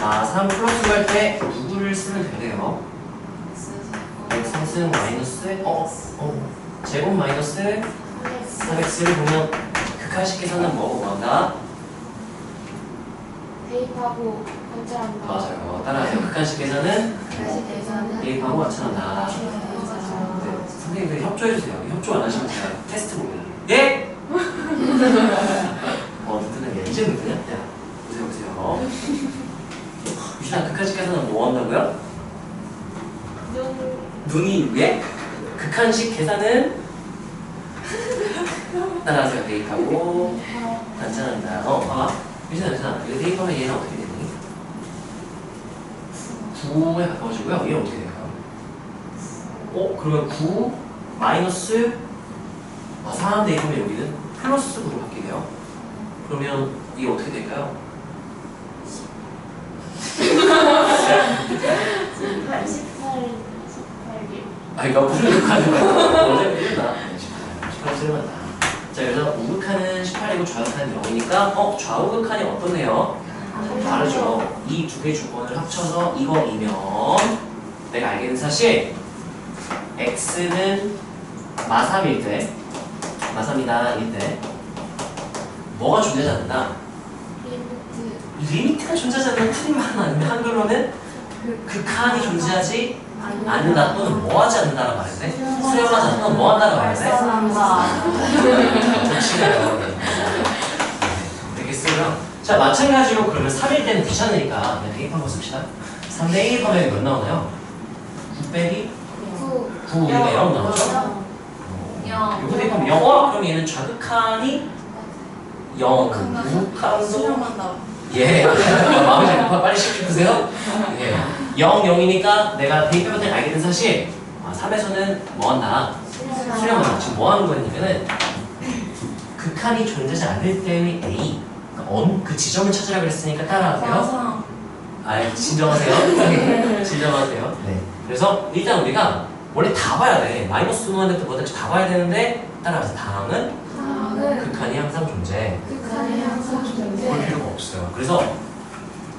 마3 플러스 할 때 누구를 쓰면 되네요. x는 마이너스 제곱 마이너스 4x를 보면 극한식 계산은 뭐고 뭐한다? 대입하고 관찰한다. 맞아요. 따라하세요. 극한식 계산은 대입하고 관찰한다. 네, 선생님들 협조해주세요. 협조 안 하시면 제가 테스트 봅니다. 예? 듣는 게 이제 듣냐? 야, 보세요. 유진아, 극한식 계산은 뭐 한다고요? 눈이 왜? 극한식 계산은 따라하세요. 대입하고 관찰한다. 봐봐. 유진아, 이거 대입하면 얘는 어떻게 되니? 9에 가까워지고요. 얘는 어떻게 될까요? 그러면 9 마이너스 4 대입하면 여기는 플러스 9로 바뀌네요. 그러면 이게 어떻게 될까요? 18개. 이거 무슨 극하는 거야? 어제 이랬나? 18 쓰려놨다. 자, 그래서 우극하는 18이고 좌극하는 0이니까 좌우극한이 어떠네요? 다르죠. 이 두 개 조건을 합쳐서 이거이면 내가 알게 된 사실 x는 마3일 때 마3이다 일 때 뭐가 존재하지 않는다? 리미트가 존재하지 않는 틀린 말은 아니면 한글로는 극한이 존재하지 않는다 또는 뭐하지 않는다라고 말했대? 수렴하지 않는다 또는 뭐한다라고 말했대? 좋지네요. 되겠어요. 자, 마찬가지로 그러면 3일 때는 귀찮으니까 그냥 대입한 거 씁시다. 3대 1 하면 몇 나오나요? 9 빼기 9 우리가 0 나오죠? 이거 대입하면 0. 그럼 얘는 좌극한이 0, 우극한도 예. 마음이 잘 급하 빨리 시켜주세요. 예. 0, 0이니까 내가 대입해봤더니 알게 된 사실 3에서는 뭐 한다? 수렴한다. 지금 뭐 하는 거냐면은 극한이 존재하지 않을 때의 A 그 지점을 찾으라 그랬으니까 따라하세요. 아, 진정하세요. 진정하세요. 네. 그래서 일단 우리가 원래 다 봐야 돼. 마이너스 노한테도 뭐든지 다 봐야 되는데 따라서 다항은 극한이 항상 존재. 극한이 항상 볼 존재. 필요가 없어요. 그래서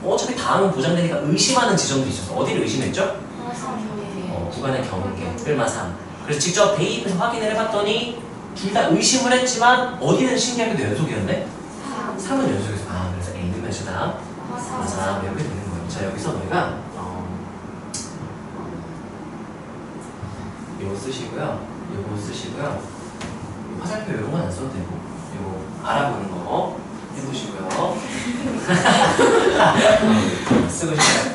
어차피 다항은 보장되니까 의심하는 지점도 있었어. 어디를 의심했죠? 구간의 경계, 끌마상. 그래서 직접 대입해서 확인을 해봤더니 둘 다 의심을 했지만 어디는 신기하게도 연속이었네? 3은 연속이었어. 아, 그래서 A는 몇이다? 마상 이렇게 되는 거예요. 자, 여기서 너희가 이거 쓰시고요. 이거 쓰시고요. 화살표 이런 건 안 써도 되고 이거 알아보는 거 해보시고요. 쓰고 싶어요.